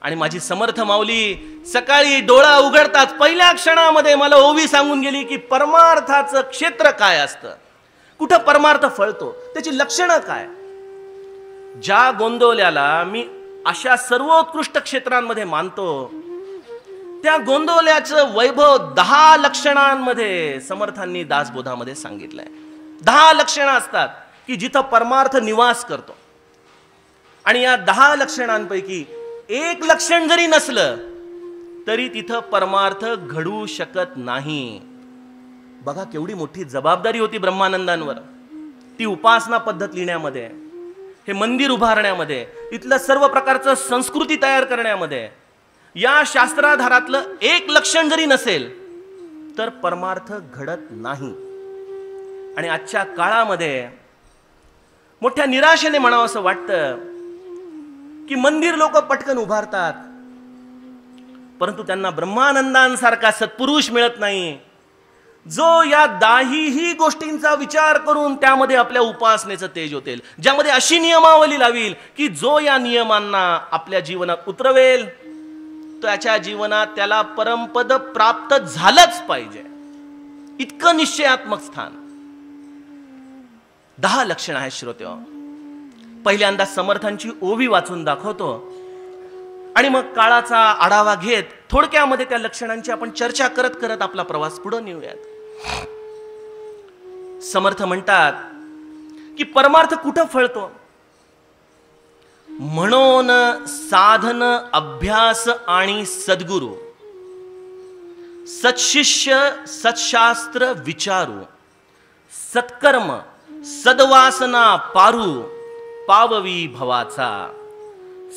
Speaker 1: आणि माझी समर्थ माऊली सकाळी डोळा उघडताच पहिल्या क्षणामध्ये मला ओवी सांगून गेली की परमार्थाचं क्षेत्र काय असतं, कुठं परमार्थ फळतो, त्याची लक्षणं काय. ज्या गोंदवल्याला मी अशा सर्वोत्कृष्ट क्षेत्रांमध्ये मानतो, त्या गोंदवल्याचं वैभव 10 लक्षणांमध्ये समर्थांनी दासबोधामध्ये सांगितलंय. 10 लक्षणं असतात की जिथं परमार्थ निवास करतो. आणि या 10 लक्षणांपैकी एक लक्षण जरी नसलं तरी तिथं परमार्थ घडू शकत नाही. बघा, केवढी मोठी जबाबदारी होती ब्रह्मानंदांवर. ती उपासना पद्धत लिहिण्यामध्ये, हे मंदिर उभारण्यामध्ये, इथलं सर्व प्रकारचं संस्कृती तयार करण्यामध्ये या शास्त्राधारातलं एक लक्षण जरी नसेल तर परमार्थ घडत नाही. आणि आजच्या काळामध्ये मोठ्या निराशेने म्हणावं असं वाटतं की मंदिर लोक पटकन उभारतात, परंतु त्यांना ब्रह्मानंदांसारखा सत्पुरुष मिळत नाही. जो या दाहीही गोष्टींचा विचार करून त्यामध्ये आपल्या उपासनेचं तेज होतेल, ज्यामध्ये अशी नियमावली लावील की जो या नियमांना आपल्या जीवनात उतरवेल त्याच्या जीवनात त्याला परमपद प्राप्त झालंच पाहिजे, इतकं निश्चयात्मक स्थान. 10 लक्षणं आहेत श्रोत्यो. पहिल्यांदा समर्थांची ओवी वाचून दाखवतो आणि मग काळाचा आढावा घेत थोडक्यामध्ये त्या लक्षणांची आपण चर्चा करत करत आपला प्रवास पुढे नेऊयात. समर्थ म्हणतात की परमार्थ कुठं फळतो? म्हणून साधन, अभ्यास आणि सद्गुरु, सत्शिष्य, सत्शास्त्र विचारू, सत्कर्म, सद्वासना पारू, पाववी भवाचा,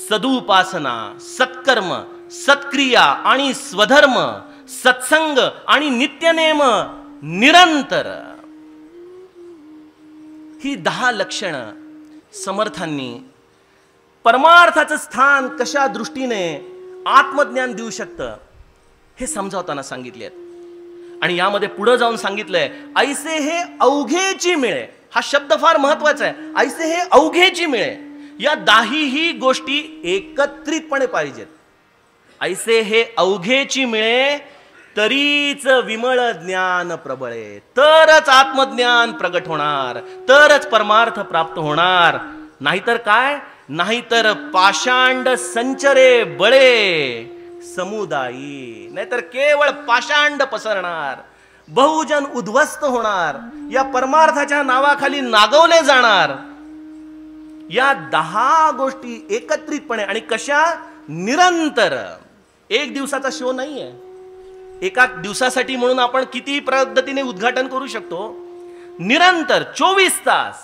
Speaker 1: सदुपासना, सत्कर्म, सत्क्रिया आणि स्वधर्म, सत्संग आणि नित्यनेम निरंतर. ही 10 लक्षणं समर्थांनी परमार्थाचं स्थान कशा दृष्टीने आत्मज्ञान देऊ शकतं हे समजावताना सांगितले आहेत. आणि यामध्ये पुढे जाऊन सांगितलंय, ऐसे हे अवघेची मिळे. हा शब्द फार महत्वाचा आहे. ऐसे हे अवघेची मिळे. या 10ही गोष्टी एकत्रितपणे पाहिजेत. ऐसे हे अवघेची मिळे तरीच विमळ ज्ञान प्रबळे, तरच आत्मज्ञान प्रगट होणार, तरच परमार्थ प्राप्त होणार. नाहीतर काय? नाहीतर पाषांड संचरे बळे समुदायी, नाहीतर केवळ पाषांड पसरणार, बहुजन उद्ध्वस्त होणार, या परमार्थाच्या नावाखाली नागवले जाणार. या 10 गोष्टी एकत्रितपणे आणि कशा? निरंतर. एक दिवसाचा शो नाहीये. एका दिवसासाठी म्हणून आपण किती पद्धतीने उद्घाटन करू शकतो. निरंतर 24 तास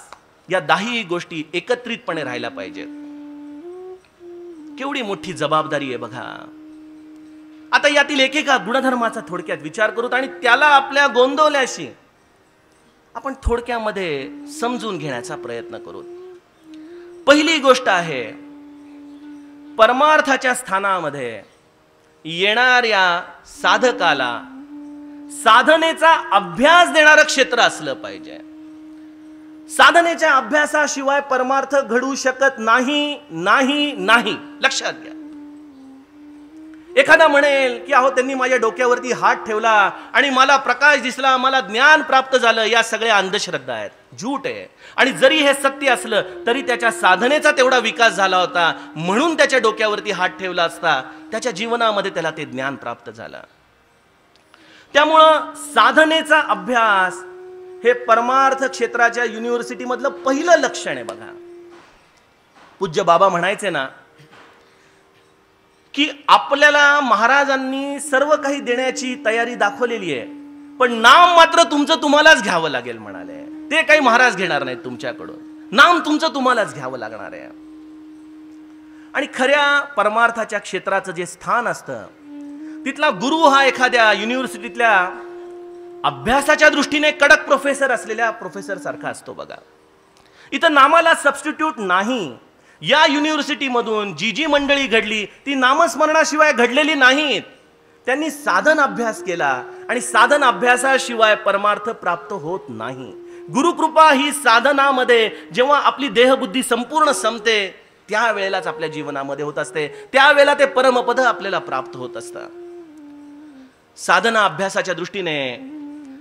Speaker 1: या 10 गोष्टी एकत्रितपणे राहायला पाहिजेत. केवढी मोठी जबाबदारी आहे बघा. आता यातील एकेका गुणधर्माचा थोडक्यात विचार करू आणि त्याला आपल्या गोंदवल्याशी आपण थोडक्यामध्ये समजून घेण्याचा प्रयत्न करू. पहिली गोष्ट आहे, परमार्थाच्या स्थानामध्ये येणाऱ्या साधकाला साधनेचा अभ्यास देणारं क्षेत्र असलं पाहिजे. साधनेच्या अभ्यासाशिवाय परमार्थ घडू शकत नाही, नाही, नाही. लक्षात घ्या. एखादा म्हणेल की अहो त्यांनी माझ्या डोक्यावरती हात ठेवला आणि मला प्रकाश दिसला, मला ज्ञान प्राप्त झालं. या सगळ्या अंधश्रद्धा आहेत, झूट आहे. आणि जरी हे सत्य असलं तरी त्याच्या साधनेचा तेवढा विकास झाला होता म्हणून त्याच्या डोक्यावरती हात ठेवला असता त्याच्या जीवनामध्ये त्याला ते ज्ञान प्राप्त झालं. त्यामुळं साधनेचा अभ्यास हे परमार्थ क्षेत्राच्या युनिव्हर्सिटी मधलं पहिलं लक्षण आहे बघा. पूज्य बाबा म्हणायचे ना की आपल्याला महाराजांनी सर्व काही देण्याची तयारी दाखवलेली आहे, पण नाम मात्र तुमचं तुम्हालाच घ्यावं लागेल म्हणाले. ते काही महाराज घेणार नाहीत तुमच्याकडून, नाम तुमचं तुम्हालाच घ्यावं लागणार आहे. आणि खऱ्या परमार्थाच्या क्षेत्राचं जे स्थान असतं तिथला गुरु हा एखाद्या युनिव्हर्सिटीतल्या अभ्यासाच्या दृष्टीने कडक प्रोफेसर असलेल्या प्रोफेसर सारखा असतो बघा. इथं नामाला सबस्टिट्यूट नाही. या युनिव्हर्सिटी मधून जी जी मंडळी घडली ती नामस्मरणाशिवाय घडलेली नाहीत. त्यांनी साधन अभ्यास केला आणि साधन अभ्यासाशिवाय परमार्थ प्राप्त होत नाही. गुरुकृपा ही साधनामध्ये जेव्हा आपली देहबुद्धी संपूर्ण संपते त्यावेळेलाच आपल्या जीवनामध्ये होत असते. त्यावेळेला ते परमपद आपल्याला प्राप्त होत असतं. साधना अभ्यासाच्या दृष्टीने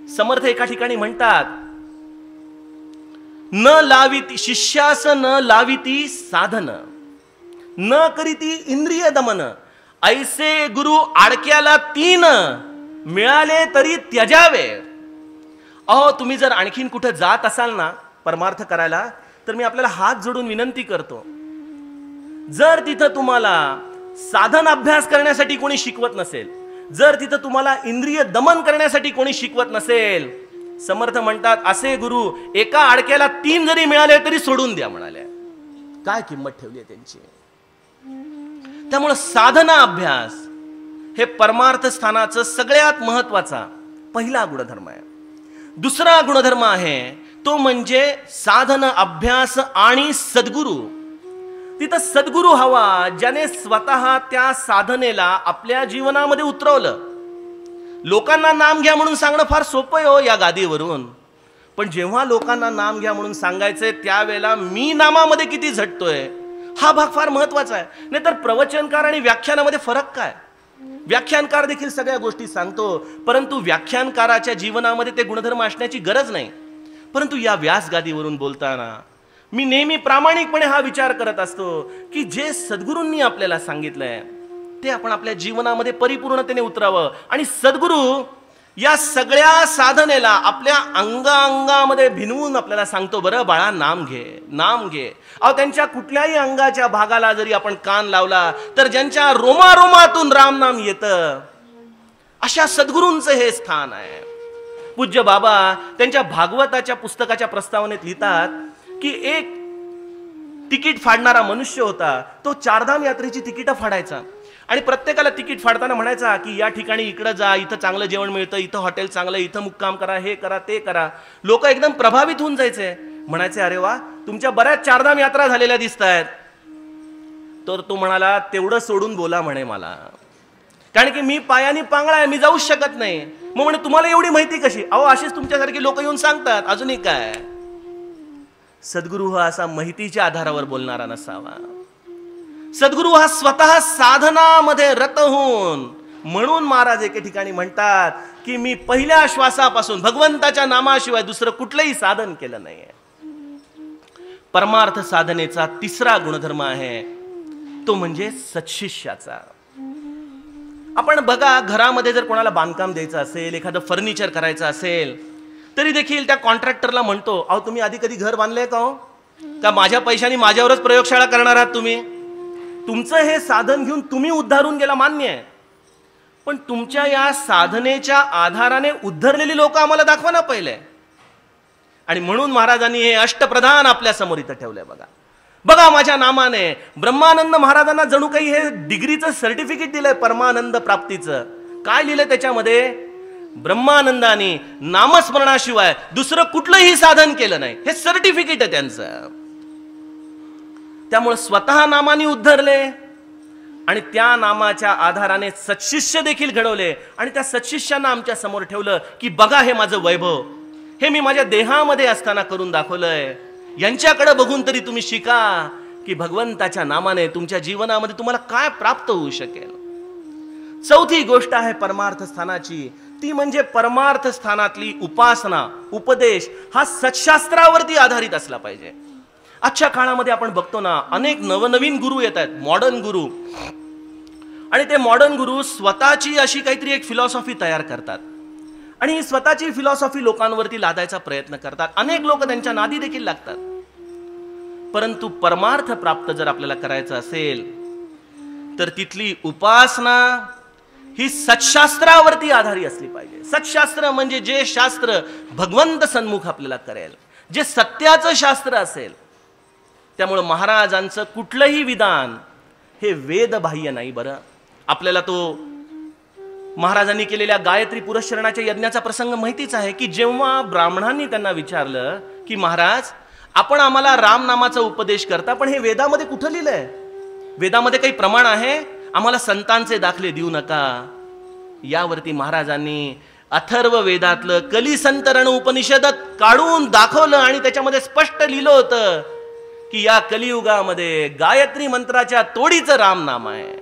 Speaker 1: समर्थ एका ठिकाणी म्हणतात, न लाविती शिष्यास न लाविती साधन, न करीती इंद्रिय दमन, ऐसे गुरु आडक्याला 3 मिळाले तरी त्यजावे. अहो तुम्ही जर आणखीन कुठे जात असाल ना परमार्थ करायला तर मी आपल्याला हात जोडून विनंती करतो, जर तिथं तुम्हाला साधन अभ्यास करण्यासाठी कोणी शिकवत नसेल, जर तिथं तुम्हाला इंद्रिय दमन करण्यासाठी कोणी शिकवत नसेल, समर्थ म्हणतात असे गुरु एका आडक्याला 3 जरी मिळाले तरी सोडून द्या म्हणाले. काय किंमत ठेवली आहे त्यांची. त्यामुळे साधना अभ्यास हे परमार्थ स्थानाचं सगळ्यात महत्वाचा पहिला गुणधर्म आहे. दुसरा गुणधर्म आहे तो म्हणजे साधन अभ्यास आणि सद्गुरु. तिथं सद्गुरु हवा ज्याने स्वतः त्या साधनेला आपल्या जीवनामध्ये उतरवलं. लोकांना नाम घ्या म्हणून सांगणं फार सोपं आहे हो या गादीवरून, पण जेव्हा लोकांना नाम घ्या म्हणून सांगायचंय त्यावेळेला मी नामामध्ये किती झटतोय हा भाग फार महत्वाचा आहे. नाहीतर प्रवचनकार आणि व्याख्यानामध्ये फरक काय? व्याख्यानकार देखील सगळ्या गोष्टी सांगतो, परंतु व्याख्यानकाराच्या जीवनामध्ये ते गुणधर्म असण्याची गरज नाही. परंतु या व्यासगादीवरून बोलताना मी नेहमी प्रामाणिकपणे हा विचार करत असतो की जे सद्गुरूंनी आपल्याला सांगितलंय ते आपण आपल्या जीवनामध्ये परिपूर्णतेने उतरावं. आणि सद्गुरू या सगळ्या साधनेला आपल्या अंगामध्ये भिनवून आपल्याला सांगतो, बरं बाळा नाम घे, नाम घे. अहो त्यांच्या कुठल्याही अंगाच्या भागाला जरी आपण कान लावला तर ज्यांच्या रोमारोमातून राम नाम येतं अशा सद्गुरूंचं हे स्थान आहे. पूज्य बाबा त्यांच्या भागवताच्या पुस्तकाच्या प्रस्तावनेत लिहितात की एक तिकीट फाडणारा मनुष्य होता. तो चारधाम यात्रेची तिकीट फाडायचा आणि प्रत्येकाला तिकीट फाडताना म्हणायचा की या ठिकाणी इकडं जा, इथं चांगलं जेवण मिळतं, इथं हॉटेल चांगलं, इथं मुक्काम करा, हे करा ते करा. लोक एकदम प्रभावित होऊन जायचे, म्हणायचे अरे वा तुमच्या बऱ्याच चारधाम यात्रा झालेल्या दिसत आहेत. तर तो म्हणाला तेवढं सोडून बोला म्हणे मला, कारण की मी पायाने पांगळा आहे, मी जाऊच शकत नाही. मग म्हणे तुम्हाला एवढी माहिती कशी? अहो अशीच तुमच्यासारखी लोक येऊन सांगतात, अजूनही काय. सद्गुरू हा असा माहितीच्या आधारावर बोलणारा नसावा. सद्गुरू हा स्वतः साधनामध्ये रत होऊन, म्हणून महाराज एके ठिकाणी म्हणतात की मी पहिल्या श्वासापासून भगवंताच्या नामाशिवाय दुसरं कुठलंही साधन केलं नाहीये. परमार्थ साधनेचा तिसरा गुणधर्म आहे तो म्हणजे सत्शिष्याचा. आपण बघा घरामध्ये जर कोणाला बांधकाम द्यायचं असेल, एखादं फर्निचर करायचं असेल तरी देखील त्या कॉन्ट्रॅक्टरला म्हणतो, अहो तुम्ही आधी कधी घर बांधलंय का हो? का माझ्या पैशाने माझ्यावरच प्रयोगशाळा करणार आहात तुम्ही? तुमचं हे साधन घेऊन तुम्ही उद्धारून गेला मान्य आहे, पण तुमच्या या साधनेच्या आधाराने उद्धरलेली लोक आम्हाला दाखवा ना पहिले. आणि म्हणून महाराजांनी हे अष्टप्रधान आपल्या समोर इथं ठेवलंय. बघा बघा माझ्या नामाने ब्रह्मानंद महाराजांना जणू काही हे डिग्रीचं सर्टिफिकेट दिलंय परमानंद प्राप्तीचं. काय लिहिलंय त्याच्यामध्ये? ब्रह्मानंदाने नामस्मरणाशिवाय दुसरं कुठलंही साधन केलं नाही, हे सर्टिफिकेट आहे त्यांचं. त्यामुळे स्वतः नामाने उद्धरले आणि त्या नामाच्या आधाराने सत्शिष्य देखील घडवले आणि त्या सत्शिष्यांना आमच्या समोर ठेवलं की बघा हे माझं वैभव, हे मी माझ्या देहामध्ये असताना करून दाखवलंय. यांच्याकडे बघून तरी तुम्ही शिका की भगवंताच्या नामाने तुमच्या जीवनामध्ये तुम्हाला काय प्राप्त होऊ शकेल. चौथी गोष्ट आहे परमार्थ स्थानाची, ती म्हणजे परमार्थ स्थानातली उपासना, उपदेश हा सत्शास्त्रावरती आधारित असला पाहिजे. आजच्या काळामध्ये आपण बघतो ना अनेक नवनवीन गुरु येत आहेत, मॉडर्न गुरु, आणि ते मॉडर्न गुरु स्वतःची अशी काहीतरी एक फिलॉसॉफी तयार करतात आणि ही स्वतःची फिलॉसॉफी लोकांवरती लादायचा प्रयत्न करतात. अनेक लोक त्यांच्या नादी देखील लागतात. परंतु परमार्थ प्राप्त जर आपल्याला करायचं असेल तर तिथली उपासना ही सत्शास्त्रावरती आधारित असली पाहिजे. सत्शास्त्र म्हणजे जे शास्त्र भगवंत सन्मुख आपल्याला करेल, जे सत्याचं शास्त्र असेल. त्यामुळे महाराजांचं कुठलंही विधान हे वेदबाह्य नाही. बरं आपल्याला तो महाराजांनी केलेल्या गायत्री पुरस्चरणाच्या यज्ञाचा प्रसंग माहितीच आहे की जेव्हा ब्राह्मणांनी त्यांना विचारलं की महाराज आपण आम्हाला रामनामाचा उपदेश करता, पण हे वेदामध्ये कुठं लिहिलंय? वेदामध्ये काही प्रमाण आहे? आम्हाला संतांचे दाखले देऊ नका. यावरती महाराजांनी अथर्व वेदातलं कलिसंतरण उपनिषद काढून दाखवलं आणि त्याच्यामध्ये स्पष्ट लिहिलं होतं की या कलियुगामध्ये गायत्री मंत्राच्या तोडीचं रामनाम आहे.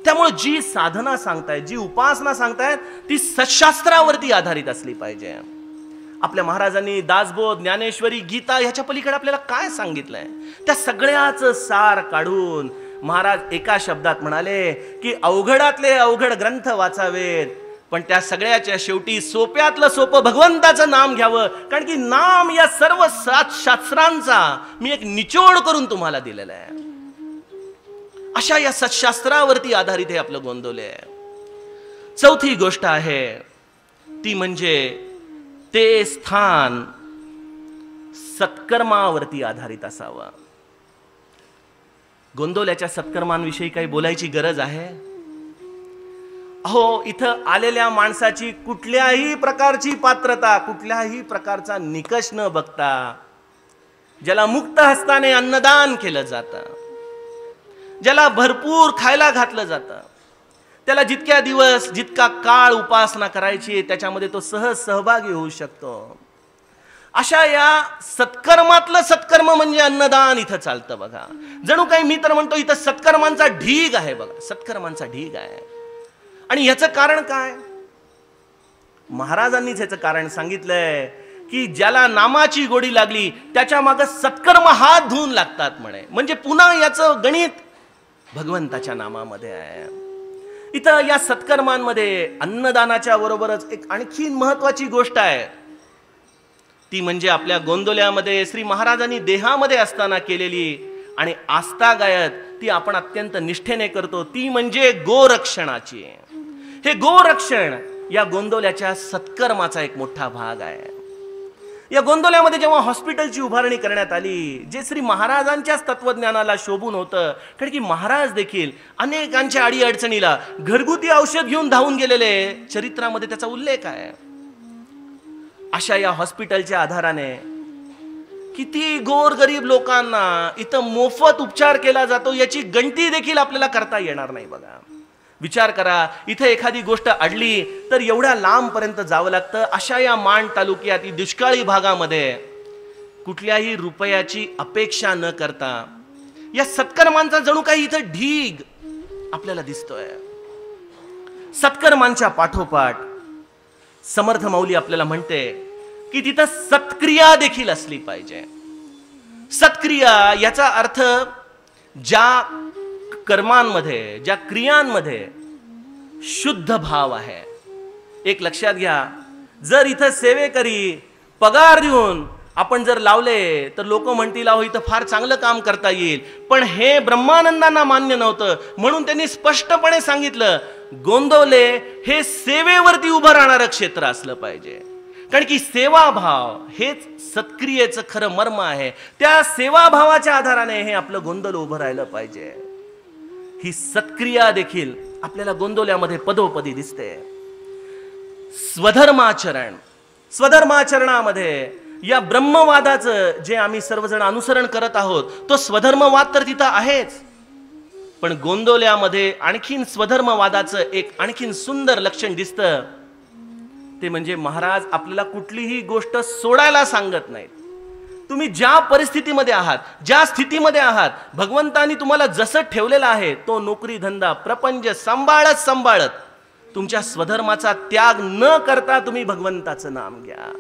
Speaker 1: त्यामुळे जी साधना सांगतायत, जी उपासना सांगतायत ती सत्शास्त्रावरती आधारित असली पाहिजे. आपल्या महाराजांनी दासबोध, ज्ञानेश्वरी, गीता ह्याच्या पलीकडे आपल्याला काय सांगितलंय त्या सगळ्याचं सार काढून महाराज एका शब्दात म्हणाले की अवघडातले अवघड ग्रंथ वाचावेत, पण त्या सगळ्याच्या शेवटी सोप्यातलं सोपं भगवंताचं नाम घ्यावं, कारण की नाम या सर्व 7 शास्त्रांचा मी एक निचोड करून तुम्हाला दिलेला आहे. अशा या सत्शास्त्रावरती आधारित हे आपलं गोंदवले आहे. चौथी गोष्ट आहे ती म्हणजे ते स्थान सत्कर्मावरती आधारित असावं. गोंदवल्याच्या सत्कर्मांविषयी काही बोलायची गरज आहे? अहो इथं आलेल्या माणसाची कुठल्याही प्रकारची पात्रता, कुठल्याही प्रकारचा निकष न बघता ज्याला मुक्त हस्ताने अन्नदान केलं जातं, ज्याला भरपूर खायला घातलं जातं, त्याला जितक्या दिवस जितका काळ उपासना करायची त्याच्यामध्ये तो सहज सहभागी होऊ शकतो. अशा या सत्कर्मातलं सत्कर्म म्हणजे अन्नदान इथं चालतं बघा. जणू काही मी तर म्हणतो इथं सत्कर्मांचा ढीग आहे बघा, सत्कर्मांचा ढीग आहे. आणि याचं कारण काय? महाराजांनीच याचं कारण सांगितलंय की ज्याला नामाची गोडी लागली त्याच्या मागे सत्कर्म हात धुवून लागतात म्हणे. म्हणजे पुन्हा याचं गणित भगवंताच्या नामामध्ये आहे. इथं या सत्कर्मांमध्ये अन्नदानाच्या बरोबरच एक आणखी महत्वाची गोष्ट आहे, ती म्हणजे आपल्या गोंदोल्यामध्ये श्री महाराजांनी देहामध्ये असताना केलेली आणि आस्थागायत ती आपण अत्यंत निष्ठेने करतो, ती म्हणजे गोरक्षणाची. हे गोरक्षण या गोंदोल्याच्या सत्कर्माचा एक मोठा भाग आहे. या गोंदोल्यामध्ये जेव्हा हॉस्पिटलची उभारणी करण्यात आली, जे श्री महाराजांच्याच तत्वज्ञानाला शोभून होतं, कारण की महाराज देखील अनेकांच्या अडीअडचणीला घरगुती औषध घेऊन धावून गेलेले, चरित्रामध्ये त्याचा उल्लेख आहे. अशा या हॉस्पिटलच्या आधाराने किती गोरगरीब लोकांना इथं मोफत उपचार केला जातो याची गणती देखील आपल्याला करता येणार नाही बघा. विचार करा, इथे एखादी गोष्ट अडली तर एवढ्या लांब पर्यंत जावं लागतं. अशा या माण तालुक्यात दुष्काळी भागामध्ये कुठल्याही रुपयाची अपेक्षा न करता या सत्कर्मांचा जणू काही इथं ढीग आपल्याला दिसतोय. सत्कर्मांच्या पाठोपाठ समर्थ माऊली आपल्याला म्हणते की तिथं सत्क्रिया देखील असली पाहिजे. सत्क्रिया याचा अर्थ ज्या कर्मांमध्ये, ज्या क्रियांमध्ये शुद्ध भाव आहे. एक लक्षात घ्या, जर इथं सेवेकरी पगार देऊन आपण जर लावले तर लोक म्हणतील अहो इथं फार चांगलं काम करता येईल, पण हे ब्रह्मानंदांना मान्य नव्हतं. म्हणून त्यांनी स्पष्टपणे सांगितलं गोंदवले हे सेवेवरती उभं राहणारं क्षेत्र असलं पाहिजे. कारण की सेवाभाव हेच सत्क्रियेचं खरं मर्म आहे. त्या सेवाभावाच्या आधाराने हे आपलं गोंदल उभं राहिलं पाहिजे. ही सत्क्रिया देखील आपल्याला गोंदोल्यामध्ये पदोपदी दिसते. स्वधर्माचरण, स्वधर्माचरणामध्ये या ब्रह्मवादाचं जे आम्ही सर्वजण अनुसरण करत आहोत तो स्वधर्मवाद तर तिथं आहेच, पण गोंदोल्यामध्ये आणखीन स्वधर्मवादाचं एक आणखीन सुंदर लक्षण दिसतं. ते म्हणजे महाराज आपल्याला कुठलीही गोष्ट सोडायला सांगत नाहीत. तुम्ही ज्या परिस्थितीमध्ये आहात, ज्या स्थितीमध्ये आहात, भगवंतानी तुम्हाला जसं ठेवलेलं आहे तो नोकरी धंदा प्रपंच सांभाळत सांभाळत तुमच्या स्वधर्माचा त्याग न करता तुम्ही भगवंताचं नाम घ्या.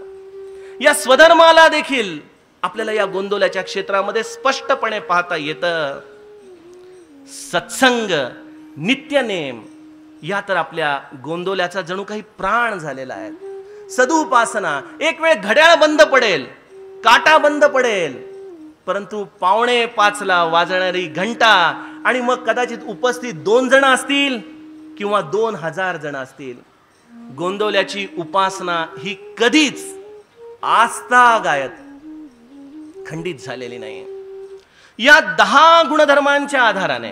Speaker 1: या स्वधर्माला देखील आपल्याला या गोंदोल्याच्या क्षेत्रामध्ये स्पष्टपणे पाहता येतं. सत्संग, नित्यनेम या तर आपल्या गोंदोल्याचा जणू काही प्राण झालेला आहे. सदुपासना, एक वेळ घड्याळ बंद पडेल, काटा बंद पडेल, परंतु 4:45 वाजणारी घंटा आणि मग कदाचित उपस्थित 2 जण असतील किंवा 2000 जण असतील. गोंदोल्याची उपासना ही कधीच आस्थागायत खंडित झालेली नाही. या 10 गुणधर्मांच्या आधाराने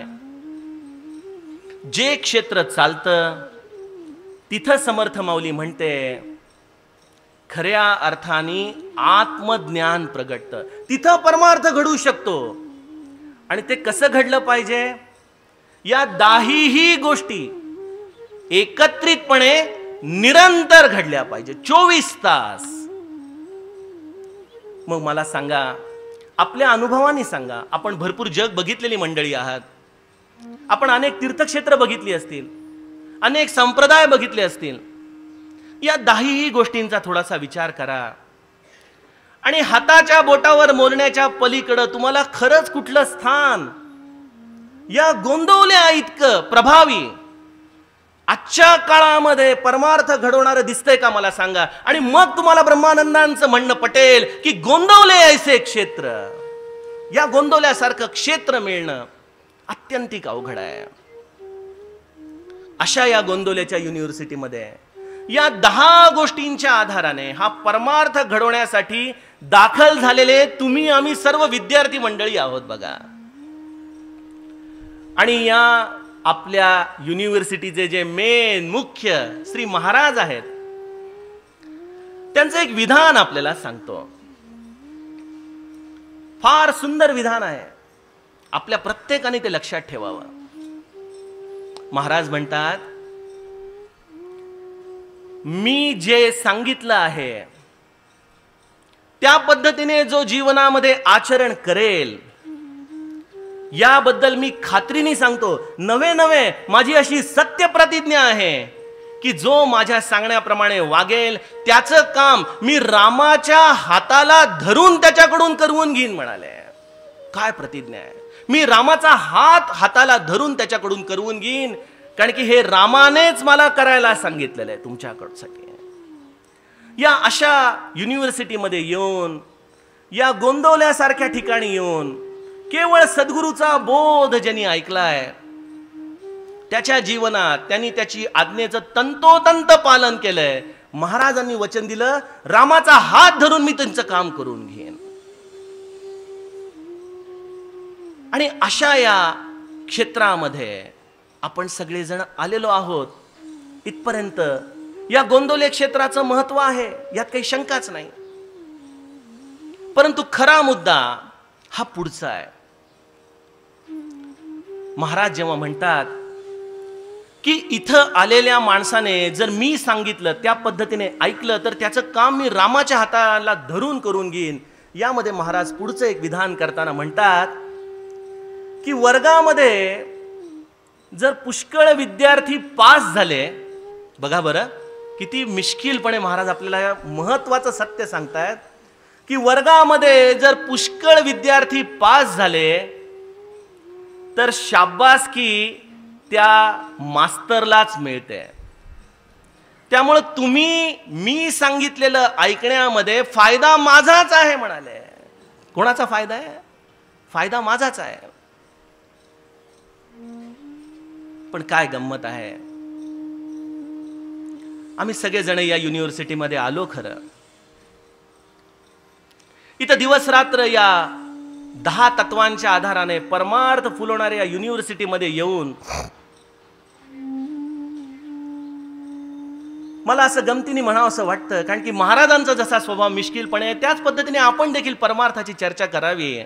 Speaker 1: जे क्षेत्र चालतं तिथं समर्थ माऊली म्हणते खऱ्या अर्थाने आत्मज्ञान प्रगटतं. तिथं परमार्थ घडू शकतो. आणि ते कसं घडलं पाहिजे? या 10ही गोष्टी एकत्रितपणे निरंतर घडल्या पाहिजे, 24 तास. मग मला सांगा, आपल्या अनुभवाने सांगा, आपण भरपूर जग बघितलेली मंडळी आहात, आपण अनेक तीर्थक्षेत्र बघितली असतील, अनेक संप्रदाय बघितले असतील. या 10ही गोष्टींचा थोडासा विचार करा आणि हाताच्या बोटावर मोजण्याच्या पलीकडे तुम्हाला खरंच कुठलं स्थान या गोंदवल्या इतकं प्रभावी आजच्या काळामध्ये परमार्थ घडवणारं दिसतंय का मला सांगा. आणि मग तुम्हाला ब्रह्मानंदांचं म्हणणं पटेल की गोंदवले ऐसे क्षेत्र, या गोंदवल्यासारखं क्षेत्र मिळणं अत्यंतिक अवघड आहे. अशा या गोंदवल्याच्या युनिव्हर्सिटीमध्ये या 10 गोष्टींच्या आधाराने हा परमार्थ घडवण्यासाठी दाखल झालेले तुम्ही आम्ही सर्व विद्यार्थी मंडळी आहोत बघा. आणि या आपल्या युनिव्हर्सिटीचे जे मेन मुख्य श्री महाराज आहेत, त्यांचं एक विधान आपल्याला सांगतो. फार सुंदर विधान आहे, आपल्या प्रत्येकाने ते लक्षात ठेवावं. महाराज म्हणतात मी जे सांगितलं आहे त्या पद्धतीने जो जीवनामध्ये आचरण करेल, याबद्दल मी खात्रीने सांगतो, नवे माझी अशी सत्य प्रतिज्ञा आहे की जो माझ्या सांगण्याप्रमाणे वागेल त्याचं काम मी रामाच्या हाताला धरून त्याच्याकडून करवून घेईन म्हणाले. काय प्रतिज्ञा आहे! मी रामाचा हाताला धरून त्याच्याकडून करवून घेईन, कारण की हे रामानेच मला करायला सांगितलेलं आहे तुमच्याकडसाठी. या अशा युनिव्हर्सिटीमध्ये येऊन, या गोंदवल्यासारख्या ठिकाणी येऊन केवळ सद्गुरूचा बोध ज्यांनी ऐकलाय, त्याच्या जीवनात त्यांनी त्याची आज्ञेचं तंतोतंत पालन केलंय. महाराजांनी वचन दिलं, रामाचा हात धरून मी त्यांचं काम करून घेईन. आणि अशा या क्षेत्रामध्ये आपण सगळेजण आलेलो आहोत. इथपर्यंत या गोंदवले क्षेत्राचं महत्व आहे, यात काही शंकाच नाही. परंतु खरा मुद्दा हा पुढचा आहे. महाराज जेव्हा म्हणतात की इथं आलेल्या माणसाने जर मी सांगितलं त्या पद्धतीने ऐकलं तर त्याचं काम मी रामाच्या हाताला धरून करून घेईन, यामध्ये महाराज पुढचं एक विधान करताना म्हणतात की वर्गामध्ये जर पुष्कळ विद्यार्थी पास झाले, बघा बरं किती मिश्किलपणे महाराज आपल्याला महत्वाचं सत्य सांगतायत की वर्गामध्ये जर पुष्कळ विद्यार्थी पास झाले तर शाबासकी त्या मास्तरलाच मिळते. त्यामुळे तुम्ही मी सांगितलेलं ऐकण्यामध्ये फायदा माझाच आहे म्हणाले. कोणाचा फायदा आहे? फायदा माझाच आहे. पण काय गंमत आहे, आम्ही सगळेजण या युनिव्हर्सिटीमध्ये आलो खरं. इथं दिवस रात्र या 10 तत्वांच्या आधाराने परमार्थ फुलवणाऱ्या या युनिव्हर्सिटीमध्ये येऊन मला असं गमतीने म्हणावं असं वाटतं, कारण की महाराजांचा जसा स्वभाव मिश्किलपणे आहे त्याच पद्धतीने आपण देखील परमार्थाची चर्चा करावी.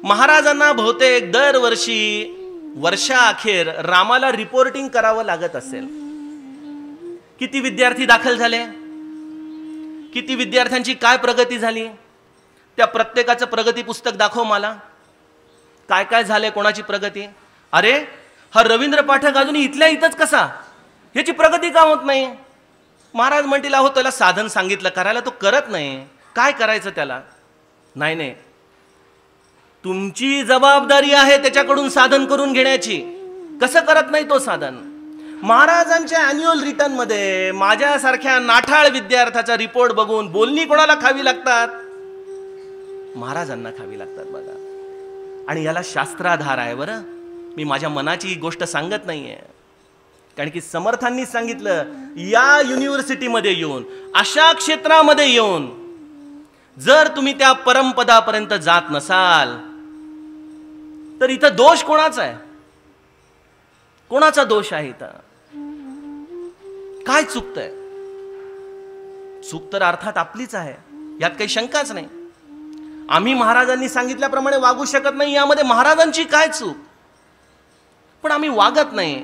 Speaker 1: महाराजांना बहुतेक दरवर्षी वर्षाअखेर रामाला रिपोर्टिंग करावं लागत असेल. किती विद्यार्थी दाखल झाले, किती विद्यार्थ्यांची काय प्रगती झाली, त्या प्रत्येकाचं प्रगती पुस्तक दाखव मला. काय काय झाले, कोणाची प्रगती. अरे हा रवींद्र पाठक अजून इथल्या इथंच कसा, ह्याची प्रगती का होत नाही? महाराज म्हणतील अहो त्याला साधन सांगितलं करायला, तो करत नाही, काय करायचं त्याला. नाही, तुमची जबाबदारी आहे त्याच्याकडून साधन करून घेण्याची. कसं करत नाही तो साधन? महाराजांच्या अॅन्युअल रिटर्न मध्ये माझ्यासारख्या नाठाळ विद्यार्थ्याचा रिपोर्ट बघून बोलणी कोणाला खावी लागतात? महाराजांना खावी लागतात बघा. आणि याला शास्त्राधार आहे बरं. मी माझ्या मनाची गोष्ट सांगत नाहीये, कारण की समर्थांनी सांगितलं या युनिव्हर्सिटीमध्ये येऊन, अशा क्षेत्रामध्ये येऊन जर तुम्ही त्या परमपदापर्यंत जात नसाल तर इथं दोष कोणाचा आहे? कोणाचा दोष आहे इथं? काय चुकतंय? चूक तर अर्थात आपलीच आहे, यात काही शंकाच नाही. आम्ही महाराजांनी सांगितल्याप्रमाणे वागू शकत नाही, यामध्ये महाराजांची काय चूक? पण आम्ही वागत नाही.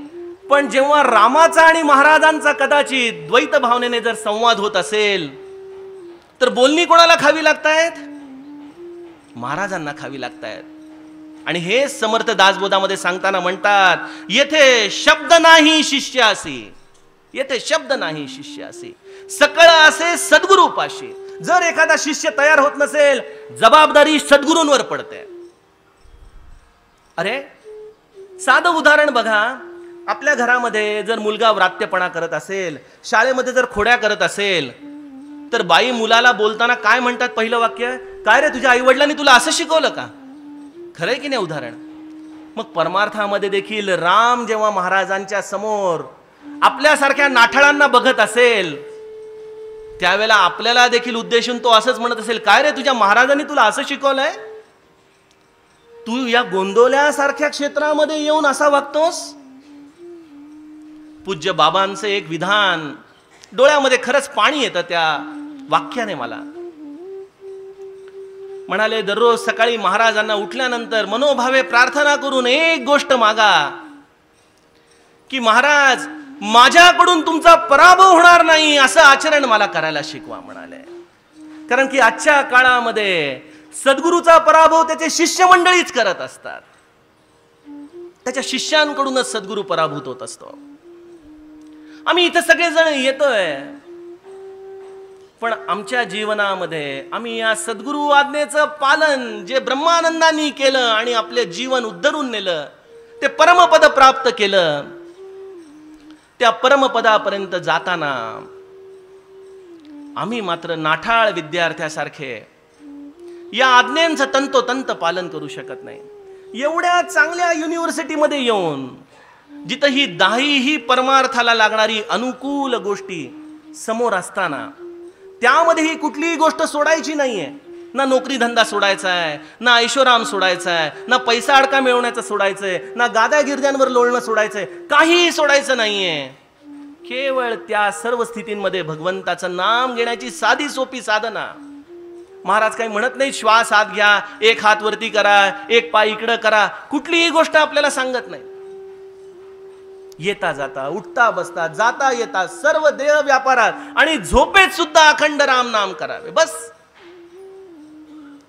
Speaker 1: पण जेव्हा रामाचा आणि महाराजांचा कदाचित द्वैत भावनेने जर संवाद होत असेल तर बोलणी कोणाला खावी लागतायत? महाराजांना खावी लागतायत. आणि हे समर्थ दासबोधामध्ये सांगताना म्हणतात, येथे शब्द नाही शिष्यासी, येथे शब्द नाही शिष्यासी, सकळ असे सद्गुरूपाशी. जर एखादा शिष्य तयार होत नसेल, जबाबदारी सद्गुरूंवर पडते. अरे साधं उदाहरण बघा, आपल्या घरामध्ये जर मुलगा व्रात्यपणा करत असेल, शाळेमध्ये जर खोड्या करत असेल, तर बाई मुलाला बोलताना काय म्हणतात? पहिलं वाक्य काय रे, तुझ्या आईवडिलांनी तुला असं शिकवलं का? खरंय की नाही उदाहरण? मग परमार्थामध्ये देखील राम जेव्हा महाराजांच्या समोर आपल्यासारख्या नाठाळांना बघत असेल, त्यावेळेला आपल्याला देखील उद्देशून तो असंच म्हणत असेल, काय रे तुझ्या महाराजांनी तुला असं शिकवलंय? तू या गोंदवल्यासारख्या क्षेत्रामध्ये येऊन असा वागतोस? पूज्य बाबांचं एक विधान डोळ्यामध्ये खरंच पाणी येतं त्या वाक्याने. मला म्हणाले, दररोज सकाळी महाराजांना उठल्यानंतर मनोभावे प्रार्थना करून एक गोष्ट मागा की महाराज माझ्याकडून तुमचा पराभव होणार नाही असं आचरण मला करायला शिकवा म्हणाले. कारण की आजच्या काळामध्ये सद्गुरूचा पराभव त्याचे शिष्य मंडळीच करत असतात. त्याच्या शिष्यांकडूनच सद्गुरू पराभूत होत असतो. आम्ही इथं सगळेजण येतोय, पण आमच्या जीवनामध्ये आम्ही या सद्गुरू आज्ञेचं पालन जे ब्रह्मानंदांनी केलं आणि आपले जीवन उद्धरून नेलं, ते परमपद प्राप्त केलं, त्या परमपदापर्यंत जाताना आम्ही मात्र नाठाळ विद्यार्थ्यासारखे या आज्ञांचं तंतोतंत पालन करू शकत नाही. एवढ्या चांगल्या युनिव्हर्सिटीमध्ये येऊन जिथं ही 10ही परमार्थाला लागणारी अनुकूल गोष्टी समोर असताना त्यामध्येही कुठलीही गोष्ट सोडायची नाहीये. ना नोकरी धंदा सोडायचा आहे, ना ऐशोराम सोडायचा आहे, ना पैसा अडका मिळवण्याचं सोडायचंय, ना गाद्या गिरद्यांवर लोळणं सोडायचंय, काहीही सोडायचं नाहीये. केवळ त्या सर्व स्थितींमध्ये भगवंताचं नाम घेण्याची साधी सोपी साधना. महाराज काही म्हणत नाही श्वास आत घ्या, एक हात वरती करा, एक पाय इकडं करा, कुठलीही गोष्ट आपल्याला सांगत नाही. येता जाता, उठता बसता, जाता येता सर्व देह व्यापारात आणि झोपेत सुद्धा अखंड राम नाम करावे, बस.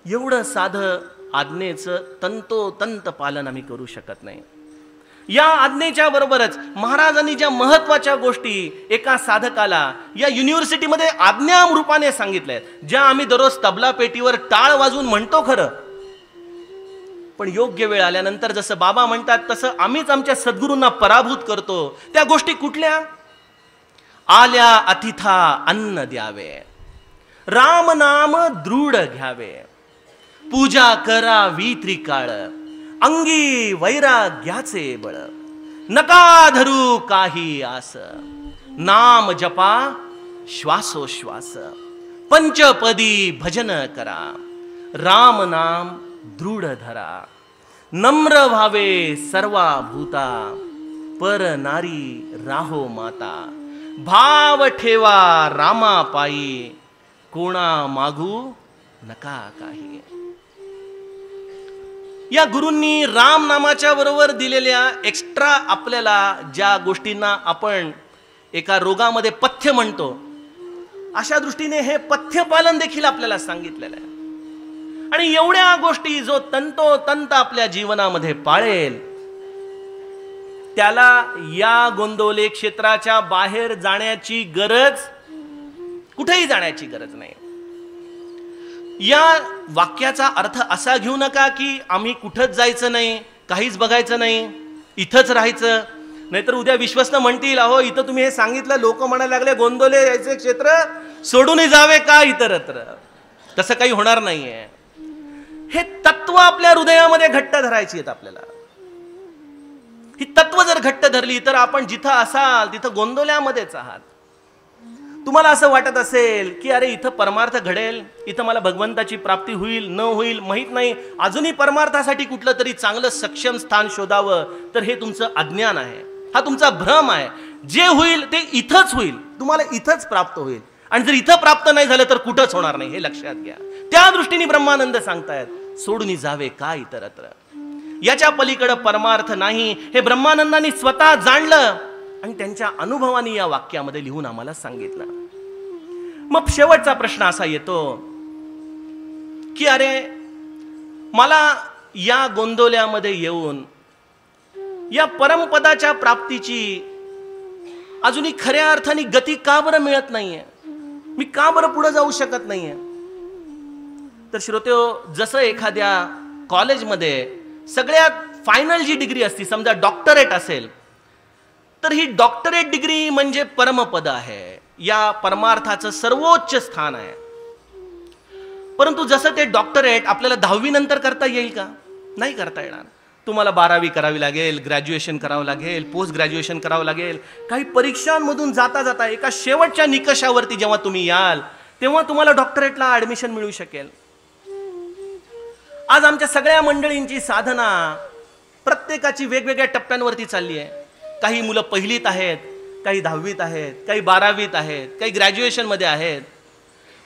Speaker 1: एवढं साधं आज्ञेचं तंतोतंत पालन आम्ही करू शकत नाही. या आज्ञेच्या बरोबरच महाराजांनी ज्या महत्वाच्या गोष्टी एका साधकाला या युनिव्हर्सिटीमध्ये आज्ञा रूपाने सांगितल्या, ज्या आम्ही दररोज तबला पेटीवर टाळ वाजून म्हणतो खरं, पण योग्य वेळ आल्यानंतर जसं बाबा म्हणतात तसं आम्हीच आमच्या सद्गुरूंना पराभूत करतो. त्या गोष्टी कुठल्या? आल्या अतिथा अन्न द्यावे, राम नाम दृढ घ्यावे, पूजा करावी त्रिकाळ, अंगी वैराग्याचे बळ, नका धरू काही आस, नाम जपा श्वासोश्वास, पंचपदी भजन करा, राम नाम दृढ धरा, नम्र व्हावे सर्वा भूता, पर नारी राहो माता, भाव ठेवा रामा पायी, कोणा मागू नका काही. या गुरूंनी राम नामाच्या बरोबर दिलेल्या एक्स्ट्रा आपल्याला ज्या गोष्टींना आपण एका रोगामध्ये पथ्य म्हणतो, अशा दृष्टीने हे पथ्य पालन देखील आपल्याला सांगितलेलं आहे. आणि एवढ्या गोष्टी जो तंतोतंत आपल्या जीवनामध्ये पाळेल, त्याला या गोंदवले क्षेत्राच्या बाहेर जाण्याची गरज, कुठेही जाण्याची गरज नाही. या वाक्याचा अर्थ असा घेऊ नका की आम्ही कुठंच जायचं नाही, काहीच बघायचं नाही, इथंच राहायचं, नाहीतर उद्या विश्वस्त म्हणतील अहो इथं तुम्ही हे सांगितलं, लोक म्हणायला लागले गोंदवले यायचे क्षेत्र सोडून जावे का इतरत्र. तसं काही होणार नाहीये. हे तत्व आपल्या हृदयामध्ये घट्ट धरायची आहेत आपल्याला. ही तत्व जर घट्ट धरली तर आपण जिथं असाल तिथं गोंदवल्यामध्येच आहात. तुम्हाला असं वाटत असेल की अरे इथं परमार्थ घडेल, इथं मला भगवंताची प्राप्ती होईल न होईल माहीत नाही, अजूनही परमार्थासाठी कुठलं तरी चांगलं सक्षम स्थान शोधावं, तर हे तुमचं अज्ञान आहे, हा तुमचा भ्रम आहे. जे होईल ते इथंच होईल, तुम्हाला इथंच प्राप्त होईल. आणि जर इथं प्राप्त नाही झालं तर कुठंच होणार नाही, हे लक्षात घ्या. त्या दृष्टीने ब्रह्मानंद सांगतायत सोडून जावे का इतरत्र. याच्या पलीकडे परमार्थ नाही हे ब्रह्मानंदांनी स्वतः जाणलं आणि त्यांच्या अनुभवाने या वाक्यामध्ये लिहून आम्हाला सांगितलं. मग शेवटचा प्रश्न असा येतो की अरे मला या गोंदवल्यामध्ये येऊन या परमपदाच्या प्राप्तीची अजूनही खऱ्या अर्थाने गती का बरं मिळत नाहीये, मी का बरं पुढे जाऊ शकत नाहीये. तर श्रोतेहो, जसं एखाद्या कॉलेजमध्ये सगळ्यात फायनल जी डिग्री असती, समजा डॉक्टरेट असेल, तर ही डॉक्टरेट डिग्री म्हणजे परमपद आहे, या परमार्थाचं सर्वोच्च स्थान आहे. परंतु जसं ते डॉक्टरेट आपल्याला 10वी नंतर करता येईल का? नाही करता येणार. तुम्हाला 12वी करावी लागेल, ग्रॅज्युएशन करावं लागेल, पोस्ट ग्रॅज्युएशन करावं लागेल. काही परीक्षांमधून जाता जाता एका शेवटच्या निकषावरती जेव्हा तुम्ही याल तेव्हा तुम्हाला डॉक्टरेटला ऍडमिशन मिळू शकेल. आज आमच्या सगळ्या मंडळींची साधना प्रत्येकाची वेगवेगळ्या टप्प्यांवरती चालली आहे. काही मुलं पहिलीत आहेत, काही 10वीत आहेत, काही 12वीत आहेत, काही ग्रॅज्युएशन मध्ये आहेत.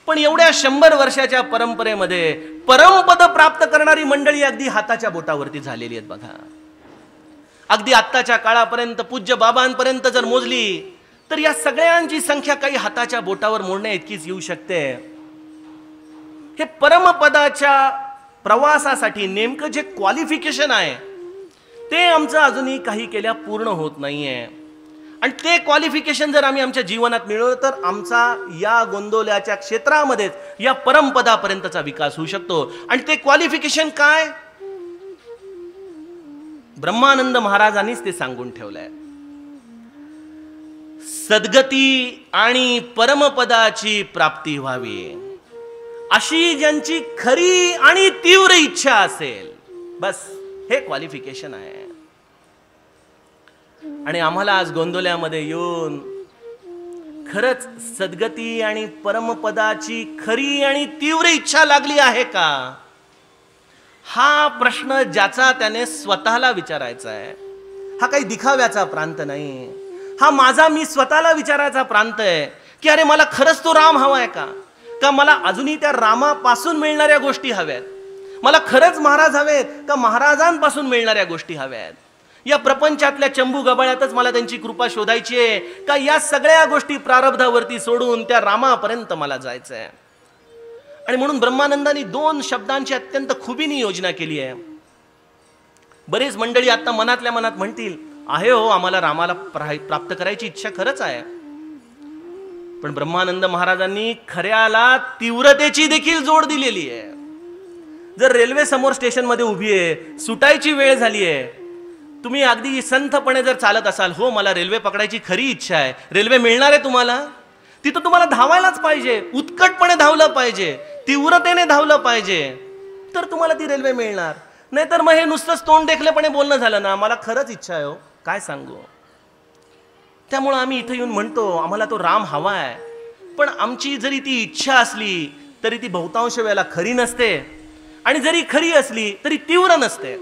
Speaker 1: पण एवढ्या 100 वर्षाच्या परंपरेमध्ये परमपद प्राप्त करणारी मंडळी अगदी हाताच्या बोटावरती झालेली आहेत बघा. अगदी आत्ताच्या काळापर्यंत पूज्य बाबांपर्यंत जर मोजली तर या सगळ्यांची संख्या काही हाताच्या बोटावर मोडण्या इतकीच येऊ शकते. हे परमपदाच्या प्रवासासाठी नेमकं जे क्वालिफिकेशन आहे ते आमचं अजूनही काही केल्या पूर्ण होत नाहीये. आणि ते क्वालिफिकेशन जर आम्ही आमच्या जीवनात मिळवलं तर आमचा या गोंदवल्याच्या क्षेत्रामध्येच या परमपदापर्यंतचा विकास होऊ शकतो. आणि ते क्वालिफिकेशन काय? ब्रह्मानंद महाराजांनीच ते सांगून ठेवलंय. सद्गती आणि परमपदाची प्राप्ती व्हावी अशी ज्यांची खरी आणि तीव्र इच्छा असेल, बस हे क्वालिफिकेशन आहे. आणि आम्हाला आज गोंदवल्यामध्ये येऊन खरंच सद्गती आणि परमपदाची खरी आणि तीव्र इच्छा लागली आहे का, हा प्रश्न ज्याचा त्याने स्वतःला विचारायचा आहे. हा काही दिखाव्याचा प्रांत नाही. हा माझा मी स्वतःला विचारायचा प्रांत आहे की अरे मला खरंच तो राम हवा आहे का मला अजूनही त्या रामापासून मिळणाऱ्या गोष्टी हव्यात, मला खरंच महाराज हवेत का महाराजांपासून मिळणाऱ्या गोष्टी हव्यात, या प्रपंचातल्या चंबू गबाळ्यातच मला त्यांची कृपा शोधायची आहे का या सगळ्या गोष्टी प्रारब्धावरती सोडून त्या रामापर्यंत मला जायचं आहे. आणि म्हणून ब्रह्मानंदांनी 2 शब्दांची अत्यंत खुबीने योजना केली आहे. बरेच मंडळी आता मनातल्या मनात म्हणतील आहे हो आम्हाला रामाला प्राप्त करायची इच्छा खरंच आहे, पण ब्रह्मानंद महाराजांनी खऱ्याला तीव्रतेची देखील जोड दिलेली आहे. जर रेल्वे समोर स्टेशन मध्ये उभी आहे, सुटायची वेळ झाली आहे, तुम्ही अगदी संथपणे जर चालत असाल, हो मला रेल्वे पकडायची खरी इच्छा आहे, रेल्वे मिळणार आहे तुम्हाला, तिथं तुम्हाला धावायलाच पाहिजे, उत्कटपणे धावलं पाहिजे, तीव्रतेने धावलं पाहिजे, तर तुम्हाला ती रेल्वे मिळणार. नाहीतर मग हे नुसतंच तोंड देखलेपणे बोलणं झालं ना, मला खरंच इच्छा आहे हो, काय सांगू. त्यामुळं आम्ही इथं येऊन म्हणतो आम्हाला तो राम हवा आहे, पण आमची जरी ती इच्छा असली तरी ती बहुतांश वेळेला खरी नसते, आणि जरी खरी असली तरी तीव्र नसते.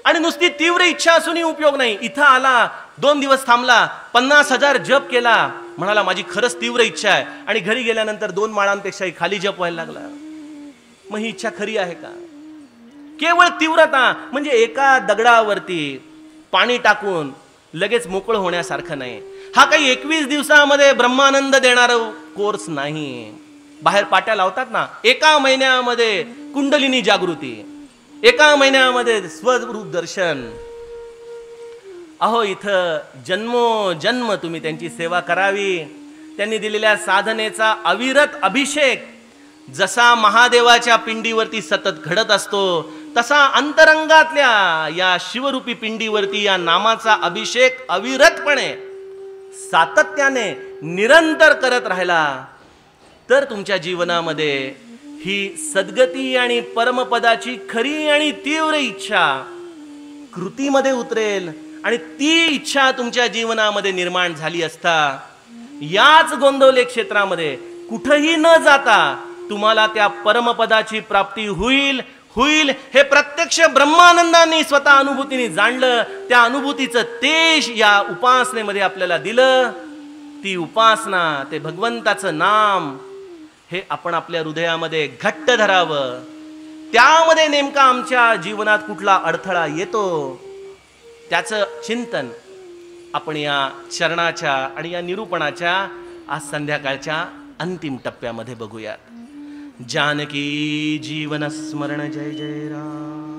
Speaker 1: आणि नुसती तीव्र इच्छा असूनही उपयोग नाही. इथं आला, 2 दिवस थांबला, 50,000 जप केला, म्हणाला माझी खरंच तीव्र इच्छा आहे, आणि घरी गेल्यानंतर 2 माळांपेक्षाही खाली जप व्हायला लागला. मग ही इच्छा खरी आहे का? केवळ तीव्रता म्हणजे एका दगडावरती पाणी टाकून लगेच मोकळं होण्यासारखं नाही. हा काही 21 दिवसामध्ये ब्रह्मानंद देणारा कोर्स नाही. बाहेर पाट्या लावतात ना, 1 महिन्यामध्ये कुंडलिनी जागृती, 1 महिन्यामध्ये स्वरूप दर्शन. अहो इथं जन्मोजन्म तुम्ही त्यांची सेवा करावी. त्यांनी दिलेल्या साधनेचा अविरत अभिषेक जसा महादेवाच्या पिंडीवरती सतत घडत असतो, तसा अंतरंगातल्या या शिवरूपी पिंडीवरती या नामाचा अभिषेक अविरतपणे सातत्याने निरंतर करत राहिला तर तुमच्या जीवनामध्ये ही सद्गती आणि परमपदाची खरी आणि तीव्र इच्छा कृतीमध्ये उतरेल. आणि ती इच्छा तुमच्या जीवनामध्ये निर्माण झाली असता याच गोंदवले क्षेत्रामध्ये कुठेही न जाता तुम्हाला त्या परमपदाची प्राप्ती होईल होईल हे प्रत्यक्ष ब्रह्मानंदांनी स्वतः अनुभूतीने जाणलं. त्या अनुभूतीचं तेज या उपासनेमध्ये आपल्याला दिलं. ती उपासना, ते भगवंताचं नाम हे आपण आपल्या हृदयामध्ये घट्ट धरावं. त्यामध्ये नेमका आमच्या जीवनात कुठला अडथळा येतो त्याचं चिंतन आपण या चरणाच्या आणि या निरूपणाच्या आज संध्याकाळच्या अंतिम टप्प्यामध्ये बघूयात. जानकी जीवन स्मरण जय जय राम.